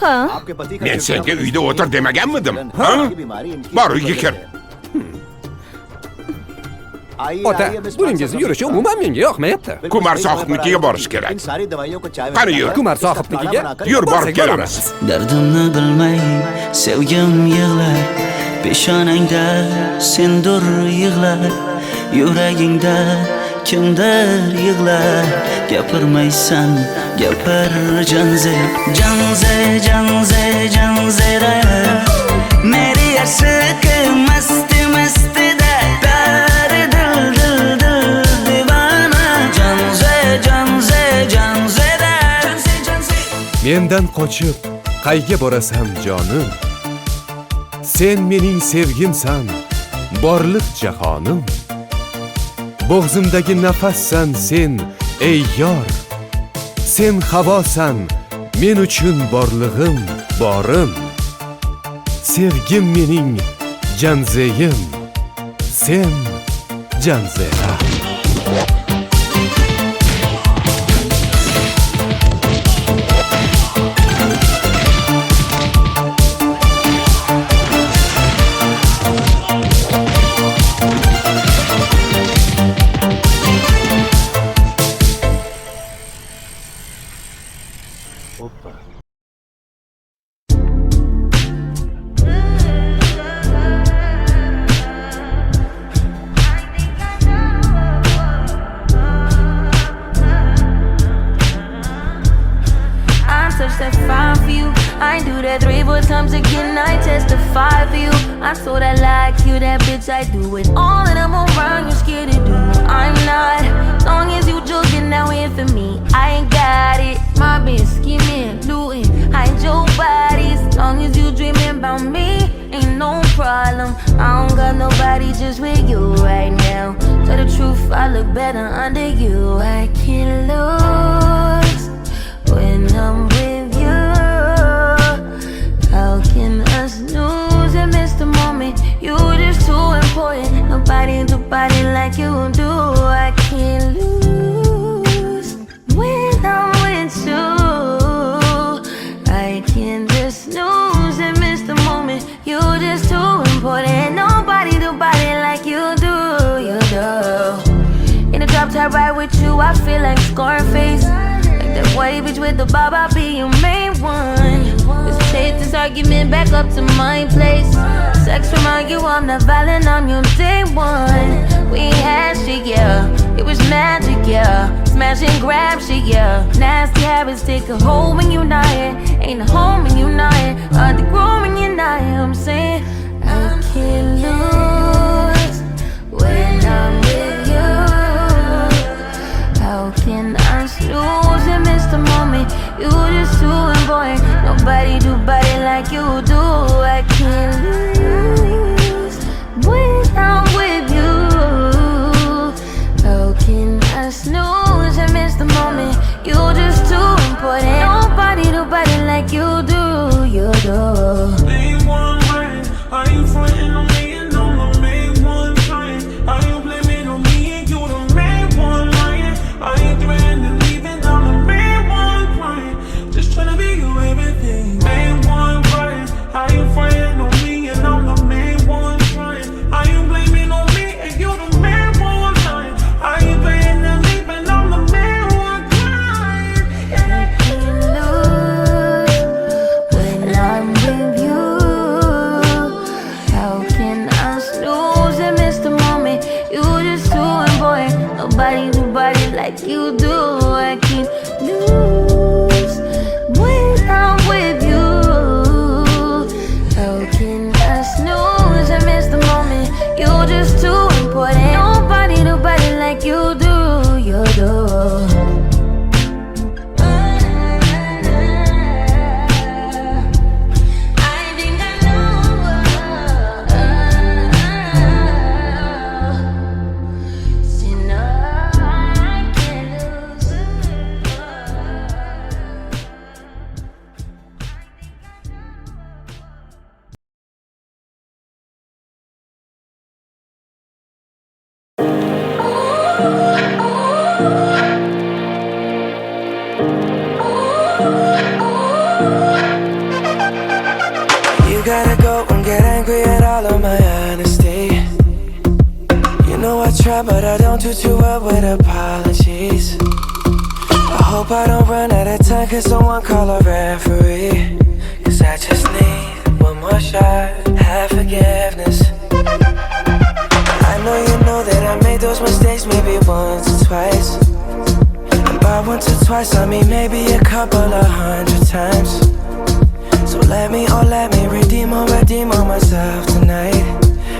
Ha? Men senga uyda o'tir demaganmidim? Ha? Bor uyga kir. Ota, buningizni yurishi umuman menga yoqmayapti. Kumar sohibnikiga borish kerak. Qani yur. Kumar sohibnikiga Yur, borib borsak kelamiz. Dardimni bilmay sevgim yig'lar, peshonangda sendur yig'lar, yuragingda kimdir yig'lar. Gapirmaysan, gapir janzera meri yarsiqi masti mastida bari dil divana. Janzera Mendan qochib qayga borasan jonim? Sen mening sevgimsan, borliq jahonim. Bo'g'zimdagi nafassan sen, ey yor. Sen havosan, men uchun borlig'im, borim. Sevgim mening janzeyim, sen janzera. Touch that fine for you. I ain't do that 3-4 times again. I testify for you. I so that like you, that bitch. I do it all and I'm around. You scared to do. I'm not. Long as you joking now here for me, I ain't got it. My bitch scheming, looting, hide your bodies. Long as you dreaming about me, ain't no problem. I don't got nobody just with you right now. Tell the truth, I look better under you. I can't lose when I'm with you. How can us lose and miss the moment? You just too important. Nobody do body like you do. I can't lose when I'm with you. I can't just lose and miss the moment. You just too important. Nobody do body like you do. You do. In the drop top ride with you, I feel like Scarface. That white bitch with the bob, I'll be your main one. Let's take this argument back up to my place. Sex remind you I'm not violent, I'm your day one. We had shit, yeah, it was magic, yeah. Smash and grab shit, yeah. Nasty habits take a hold when you're not here. Ain't a home when you're not here. Hard to grow when you're not here. I'm saying I can't lose when I'm with like you do. I can't lose when I'm with you. How can I snooze and miss the moment? You're just too important. Nobody like you do. You do. Main one right, are you frontin' on me and I'm the main one trying? Are you blaming on me and you the main one lying? Are you threatening leaving? I'm the main one crying. Just tryna be you everything. Main one right, are you frontin' on me and I'm the main one trying? Are you blaming on me and you the main one lying? Are you threatening leaving? I'm the main one crying. I can't lose when I'm with you. How can I snooze and miss the moment? You're just too important. Nobody like you do. I can't lose when I'm with you. How can I snooze and miss the moment? You're just too important. Nobody like you do. You do. You gotta go and get angry at all of my honesty. You know I try, but I don't do too well with apologies. I hope I don't run out of time, cause someone call a referee. Cause I just need one more shot, have forgiveness. I know you know that I made those mistakes maybe once or twice. And by once or twice I mean maybe a couple of 100 times. So let me redeem on myself tonight.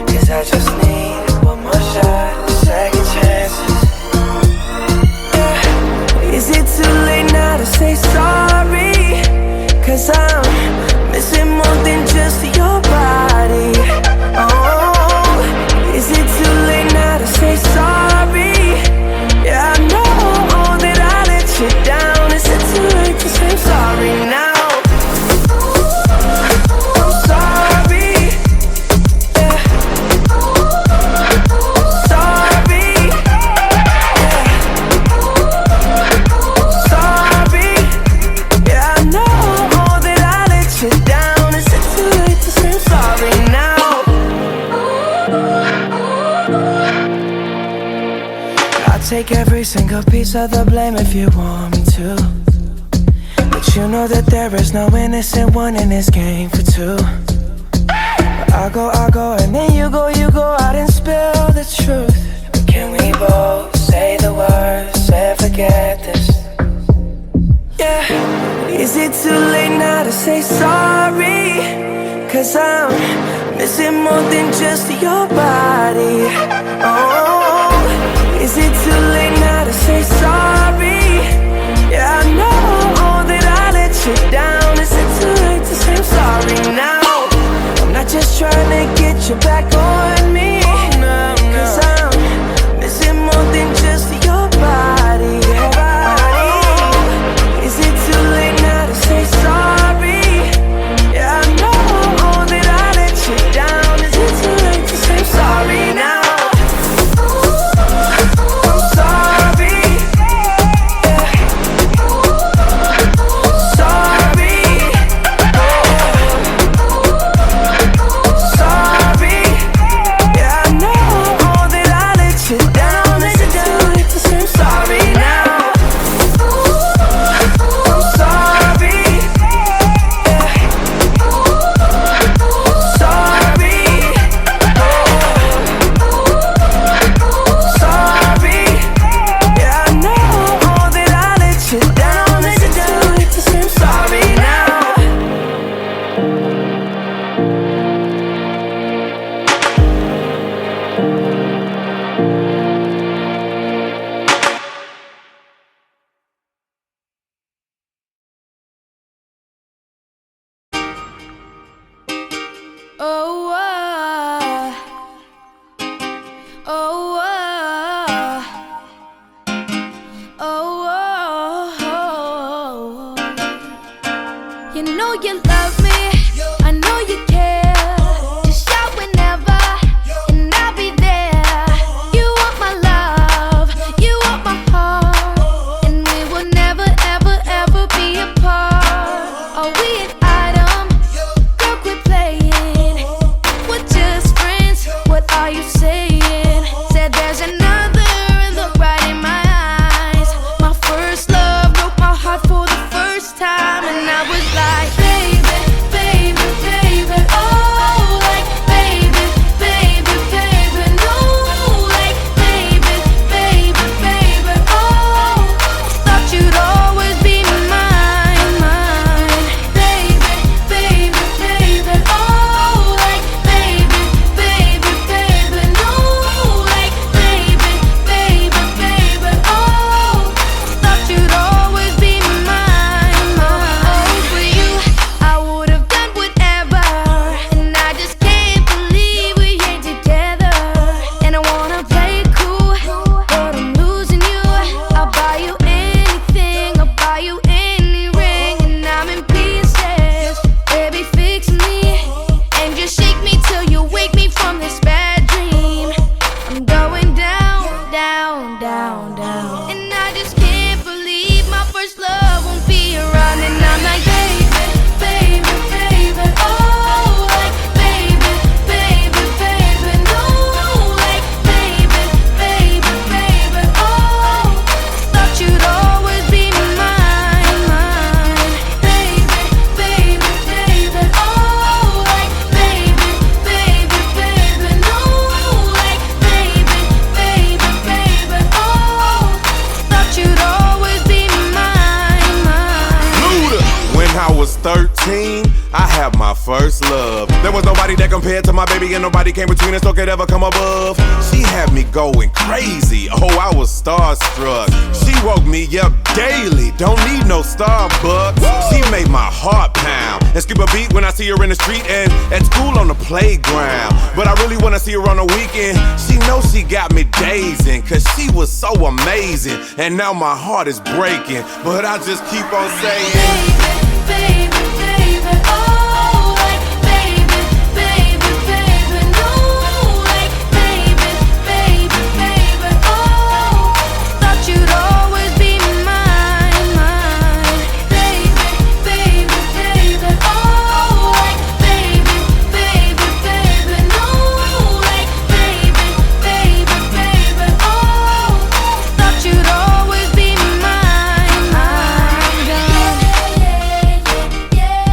Cause I just need one more shot, second chances. Yeah. Is it too late now to say sorry? Cause I'm missing more than just your body. Oh, is it too late now to say sorry? Yeah, I know that I let you down. Is it too late to say sorry now? Take every single piece of the blame if you want me to. But you know that there is no innocent one in this game for two. But I go, and then you go out and spill the truth. But can we both say the words and forget this? Yeah. Is it too late now to say sorry? Cause I'm missing more than just your body. Oh, is it too late now to say sorry? Yeah, I know that I let you down. Is it too late to say I'm sorry now? I'm not just trying to get you back on me. Cause I'm missing more than just your body. Oh, is it too late now to say sorry? Yeah, I know that I let you down. Is it too late to say I'm sorry now? Oh, oh, oh, oh. You know you love me, I know you care. Just shout whenever, and I'll be there. You want my love, you want my heart, and we will never, ever, ever be apart. Are we an item? Girl, quit playing. We're just friends, what are you saying? Said there's another, look right in my eyes. My first love broke my heart for the first time, and I was like, baby, baby, baby, oh, like, baby, baby, baby, no, like, baby, baby, baby, oh, thought you'd always be mine, mine, baby, baby, baby, oh, like, baby, baby, baby, no, like, baby, baby, baby, oh, thought you'd always be mine, mine. For you, I would have done whatever, and I just can't believe we ain't together. And I wanna play it cool, but I'm losing you. I'll buy you anything, I'll buy you any ring, and I'm in pieces. Baby, fix me, and just shake me till you wake me from this bad dream. I'm going down, down, down, down, and I just can't believe my first love won't be around. And I'm like, baby, baby, baby, oh, like, baby, baby, baby, no, like, baby, baby, baby, oh, thought you'd always be mine, mine, baby, baby, baby, oh, like, baby, baby, baby, no, like, baby, baby, baby, oh, thought you'd always be mine, mine. Luda. When I was 13, I had my first love. There was nobody that compared to my baby, and nobody came between us or could ever come above. She had me going crazy. Oh, I was starstruck. She woke me up daily. Don't need no Starbucks. She made my heart pound and skip a beat when I see her in the street and at school on the playground. But I really wanna see her on the weekend. She knows she got me dazing, cause she was so amazing. And now my heart is breaking, but I just keep on saying, Baby, baby, oh, like, baby, baby, baby, no, like, baby, baby, baby, oh, thought you'd always be mine, mine, baby, baby, baby, oh, like, baby, baby, baby, no, like, baby, baby, baby, oh, thought you'd always be mine, mine, gone.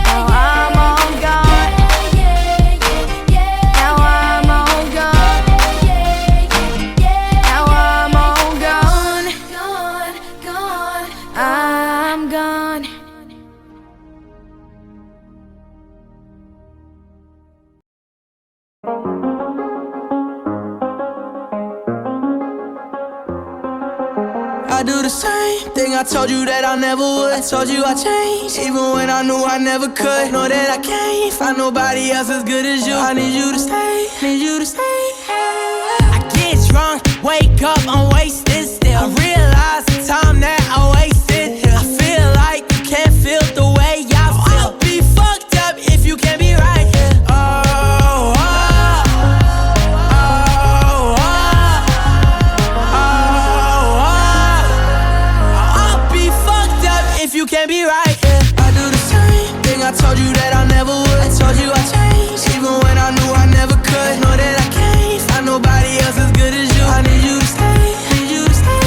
Now I'm all gone. Now I'm all gone. Now I'm all gone. Gone, gone. I'm gone. I do the same thing I told you that I never would. I told you I changed, even when I knew I never could. Know that I can't find nobody else as good as you. I need you to stay, need you to stay. I get drunk, wake up, I'm wasted still. I realize the time that I wasted. I feel like you can't feel the way I feel. I'll be fucked up if you can't be right here. Oh, oh, oh, oh, oh, oh. I'll be fucked up if you can't be right here. I do the same thing I told you that I never would. I told you I changed, even when I knew I never could. Know that I can't find nobody else as good as you. I need you to stay, need you to stay.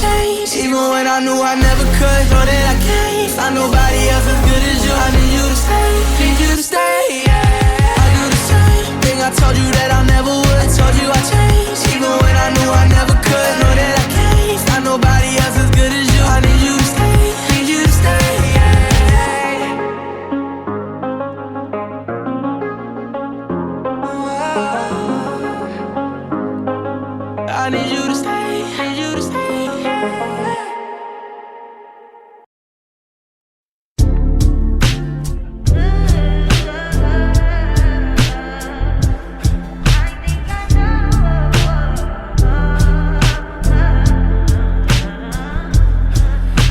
change. Even when I knew I never could, know that I can't find nobody else as good as you. I need you to stay, need you to stay, yeah. I do the same thing I told you that I never would. Told you I changed. Even when I knew I never could, know that I can't find nobody else as good as you. I need you to stay, need you to stay, yeah. I need you to stay, need you to stay.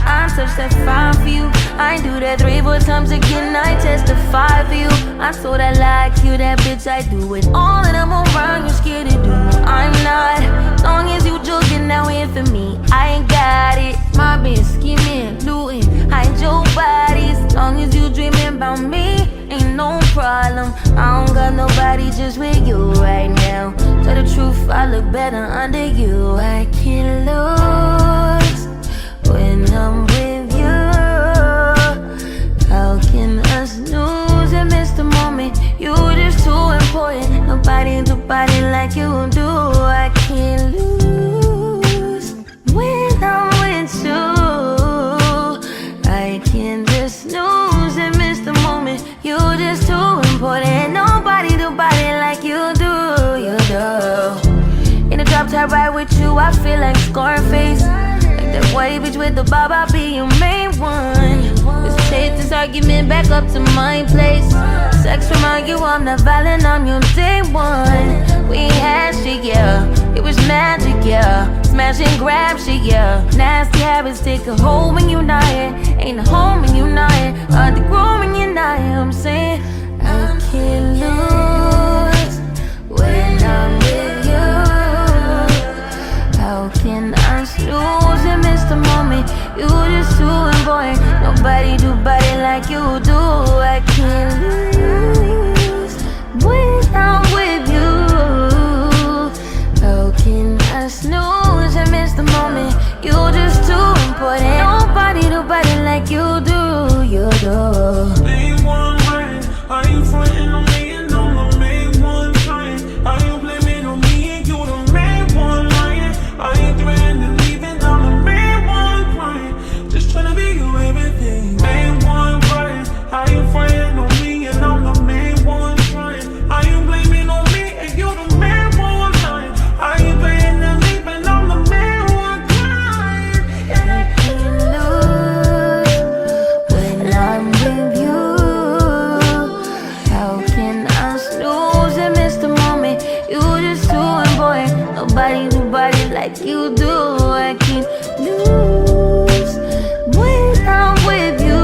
I touched that fine for you. I ain't do that 3-4 times again. I testify for you. I so that like you, that bitch. I do it all and I'm around. You scared to do. I'm not. As long as you joking now here for me, I ain't got it. My bitch scheming, looting, hide your bodies. As long as you dreaming about me, ain't no problem. I don't got nobody just with you right now. Tell the truth, I look better under you. I can't lose when I'm with you. How can us lose and miss the moment? You just too important. Nobody do body like you do. I can't lose when I'm with you. I can't just lose and miss the moment. You just too important. Nobody do body like you do. You do. In the drop top ride with you, I feel like Scarface. That white bitch with the bob, I'll be your main one. Let's take this argument back up to my place. Sex remind you I'm not violent, I'm your day one. We had shit, yeah, it was magic, yeah. Smash and grab shit, yeah. Nasty habits take a hold when you're not here. Ain't a home when you're not here. Hard to grow when you're not here. I'm saying I can't lose when I'm with you. How can I lose and miss the moment? You just too important. Nobody do body like you do. I can't lose when I'm with you. How can I snooze and miss the moment? You just too important. Nobody do body like you do. You do. Main one right. Are you frontin' on me and I'm the main one trying? Are you blaming on me and you the main one lying? Are you threatening and leaving? I'm the main one crying. Just tryna be you everything. Main one right. Are you frontin' on me and I'm the main one trying? Are you blaming on me and you the main one lying? Are you threatening and leaving? I'm the main one crying. I can't lose when I'm with you. How can I snooze and miss the moment? You just too important. Nobody do body like you do. I can't lose when I'm with you.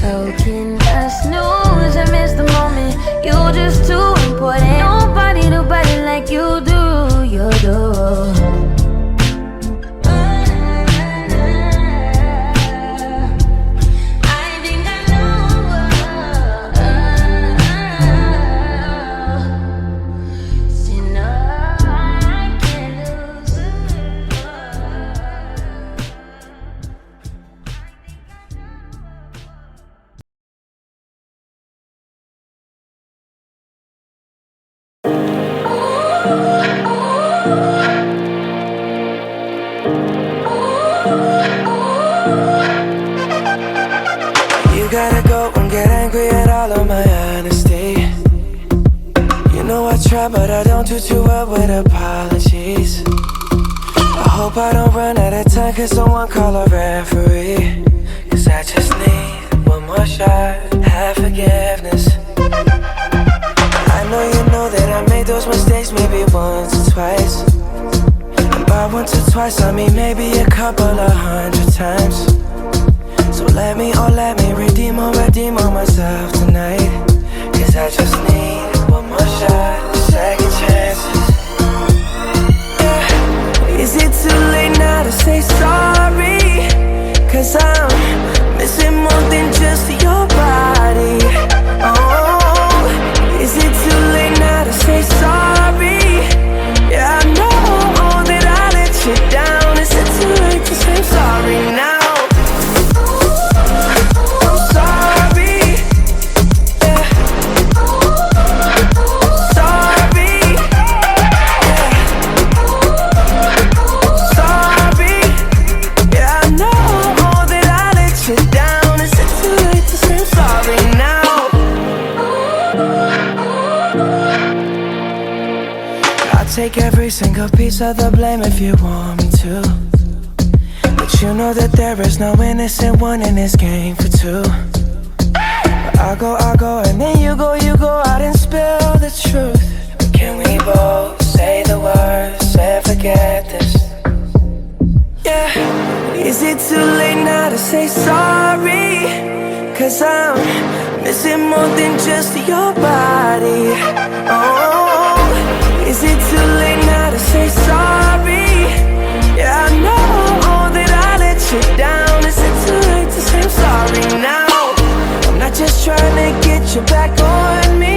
How can I snooze and miss the moment? You just too important. Nobody do body like you do. You do. You gotta go and get angry at all of my honesty. You know I try, but I don't do too well with apologies. I hope I don't run out of time, cause someone call a referee. Cause I just need one more shot, have forgiveness. I know you know that I made those mistakes maybe once or twice. And by once or twice I mean maybe a couple of 100 times. So let me redeem on myself tonight. Cause I just need one more shot, second chances. Yeah. Is it too late now to say sorry? Cause I'm missing more than just your body. Oh, is it too late now to say sorry? Yeah, I know that I let you down. take every single piece of the blame if you want me to. But you know that there is no innocent one in this game for two. But I go, and then you go out and spill the truth. But can we both say the words and forget this? Yeah. Is it too late now to say sorry? 'Cause I'm missing more than just your body. Oh, is it too late now to say sorry? Yeah, I know that I let you down. Is it too late to say I'm sorry now? I'm not just trying to get you back on me.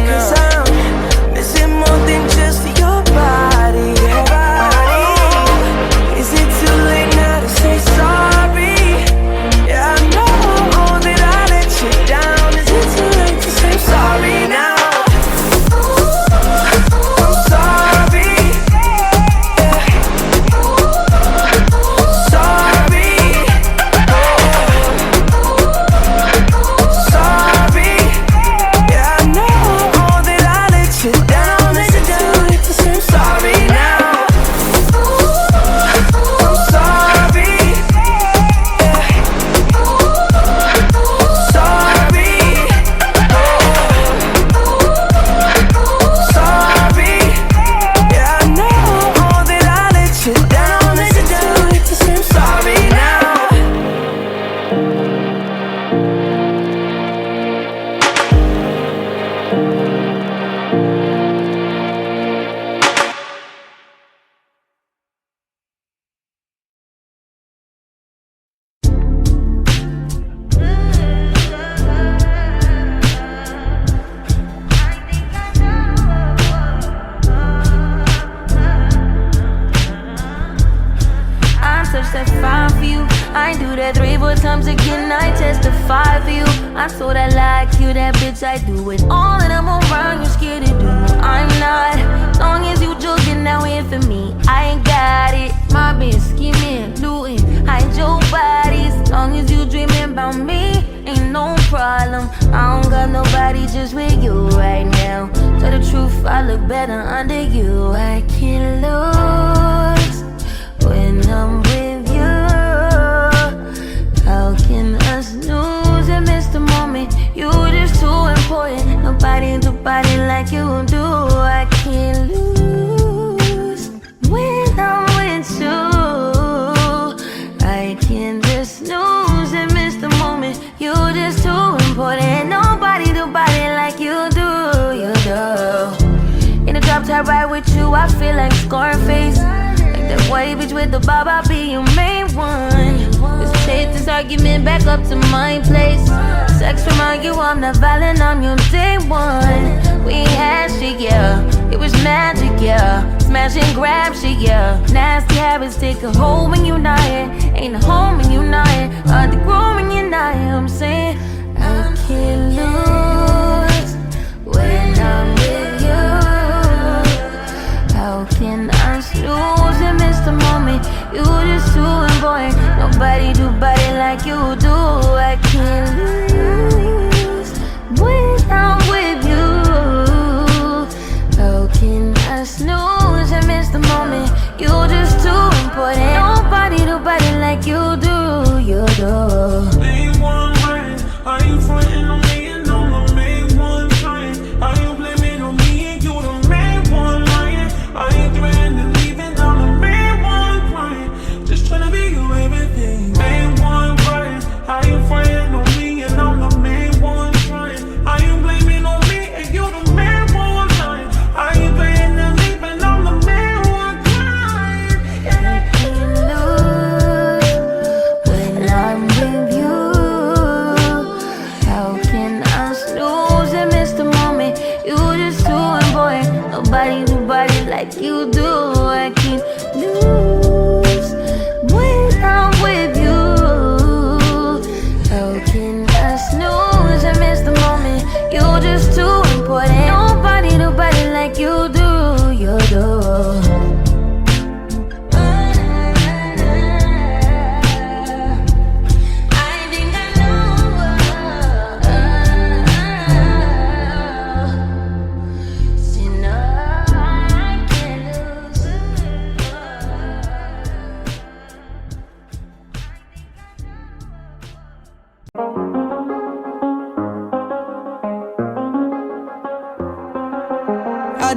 'Cause I'm missing more than just your body. Is it too late now to say sorry? Yeah, I know that I let you down. Is it too late to say I'm sorry now? I'm sorry. Yeah. Sorry. Sorry. Yeah, I know that I let you down. Is it too late to say I'm sorry now? I'm sorry. Yeah. Sorry. Sorry. Yeah, I know that I let you down. Is it too late to say I'm sorry now? I searched that fine for you. I ain't do that 3-4 times again. I testify for you. I so that like you, that bitch. I do it all and I'm around. You scared to do. I'm not. Long as you joking now here for me, I ain't got it. My bitch scheming, looting, hide your bodies. Long as you dreaming about me, ain't no problem. I don't got nobody just with you right now. Tell the truth, I look better under you. I can't lose when I'm with you. How can us lose and miss the moment? You just too important. Nobody do body like you do. I can't lose when I'm with you. I can't just lose and miss the moment. You just too important. Nobody do body like you do. You do. In the drop top ride with you, I feel like Scarface. That white bitch with the bob, I'll be your main one. Let's take this argument back up to my place. Sex remind you I'm not violent, I'm your day one. We had shit, yeah, it was magic, yeah. Smash and grab shit, yeah. Nasty habits take a hold when you're not here. Ain't a home when you're not here. Hard to grow when you're not here. I'm saying I can't lose when I'm with you. How can I lose and miss the moment? You just too important. Nobody do body like you do. I can't lose when I'm with you. How can I snooze and miss the moment? You just too important. Nobody do body like you do. You do. Main one right. Are you frontin' on me and I'm the main one trying? Are you blaming on me and you the main one lying? Are you threatening and leaving? I'm the main one crying. Just tryna be you everything. Main one right. Are you frontin' on me and I'm the main one trying? Are you blaming on me and you the main one lying? Are you threatening and leaving? I'm the main one crying. I can't lose when I'm with you. How can I snooze and miss the moment? You just too important. Nobody do body like you do. I can't lose when I'm with you. How can I snooze and miss the moment? You just too important. Nobody do body like you do. You do.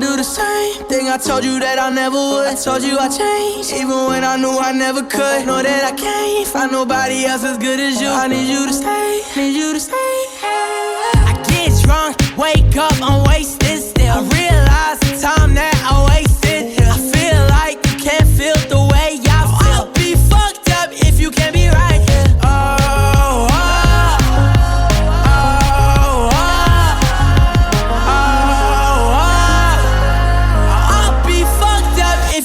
do the same thing I told you that I never would. I told you I changed, even when I knew I never could. Know that I can't find nobody else as good as you. I need you to stay, need you to stay. I get drunk, wake up, I'm wasted still. I realize the time that I wasted. I feel like you can't feel the way I feel. I'll be fucked up if you can't be right here.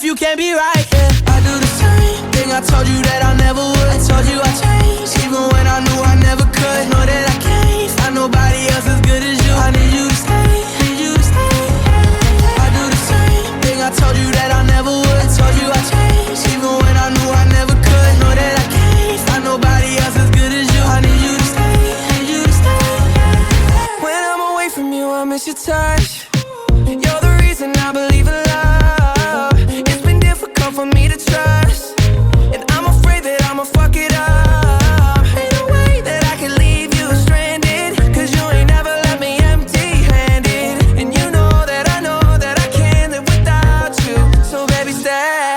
You can't be right, yeah. I do the same thing I told you that I never would. I told you I changed, even when I knew I never could. Know that I can't find nobody else as good as you. I need you to stay, need you to stay. I do the same thing I told you that I never would. I told you I changed, even when I knew I never could. Know that I can't find nobody else as good as you. I need you to stay, need you to stay. When I'm away from you, I miss your touch. You're the reason I believe in love. For me to trust, and I'm afraid that I'ma fuck it up. Ain't no way that I can leave you stranded, cause you ain't never left me empty-handed. And you know that I can't live without you. So baby stay.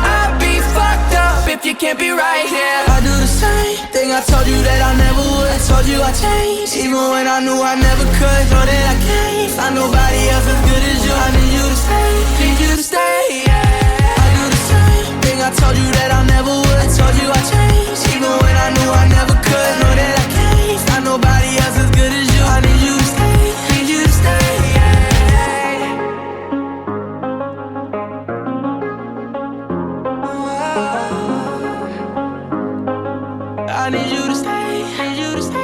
I'd be fucked up if you can't be right here. I do the same thing I told you that I never would. I told you I changed, even when I knew I never could. Know that I can't find nobody else as good as you. I need you to stay, need you to stay, yeah. I do the same thing I told you that I never would. I told you I changed, even when I knew I never could. Know that I can't find nobody else as good as you. I need you to stay, need you to stay, yeah. I need you to stay, need you to stay.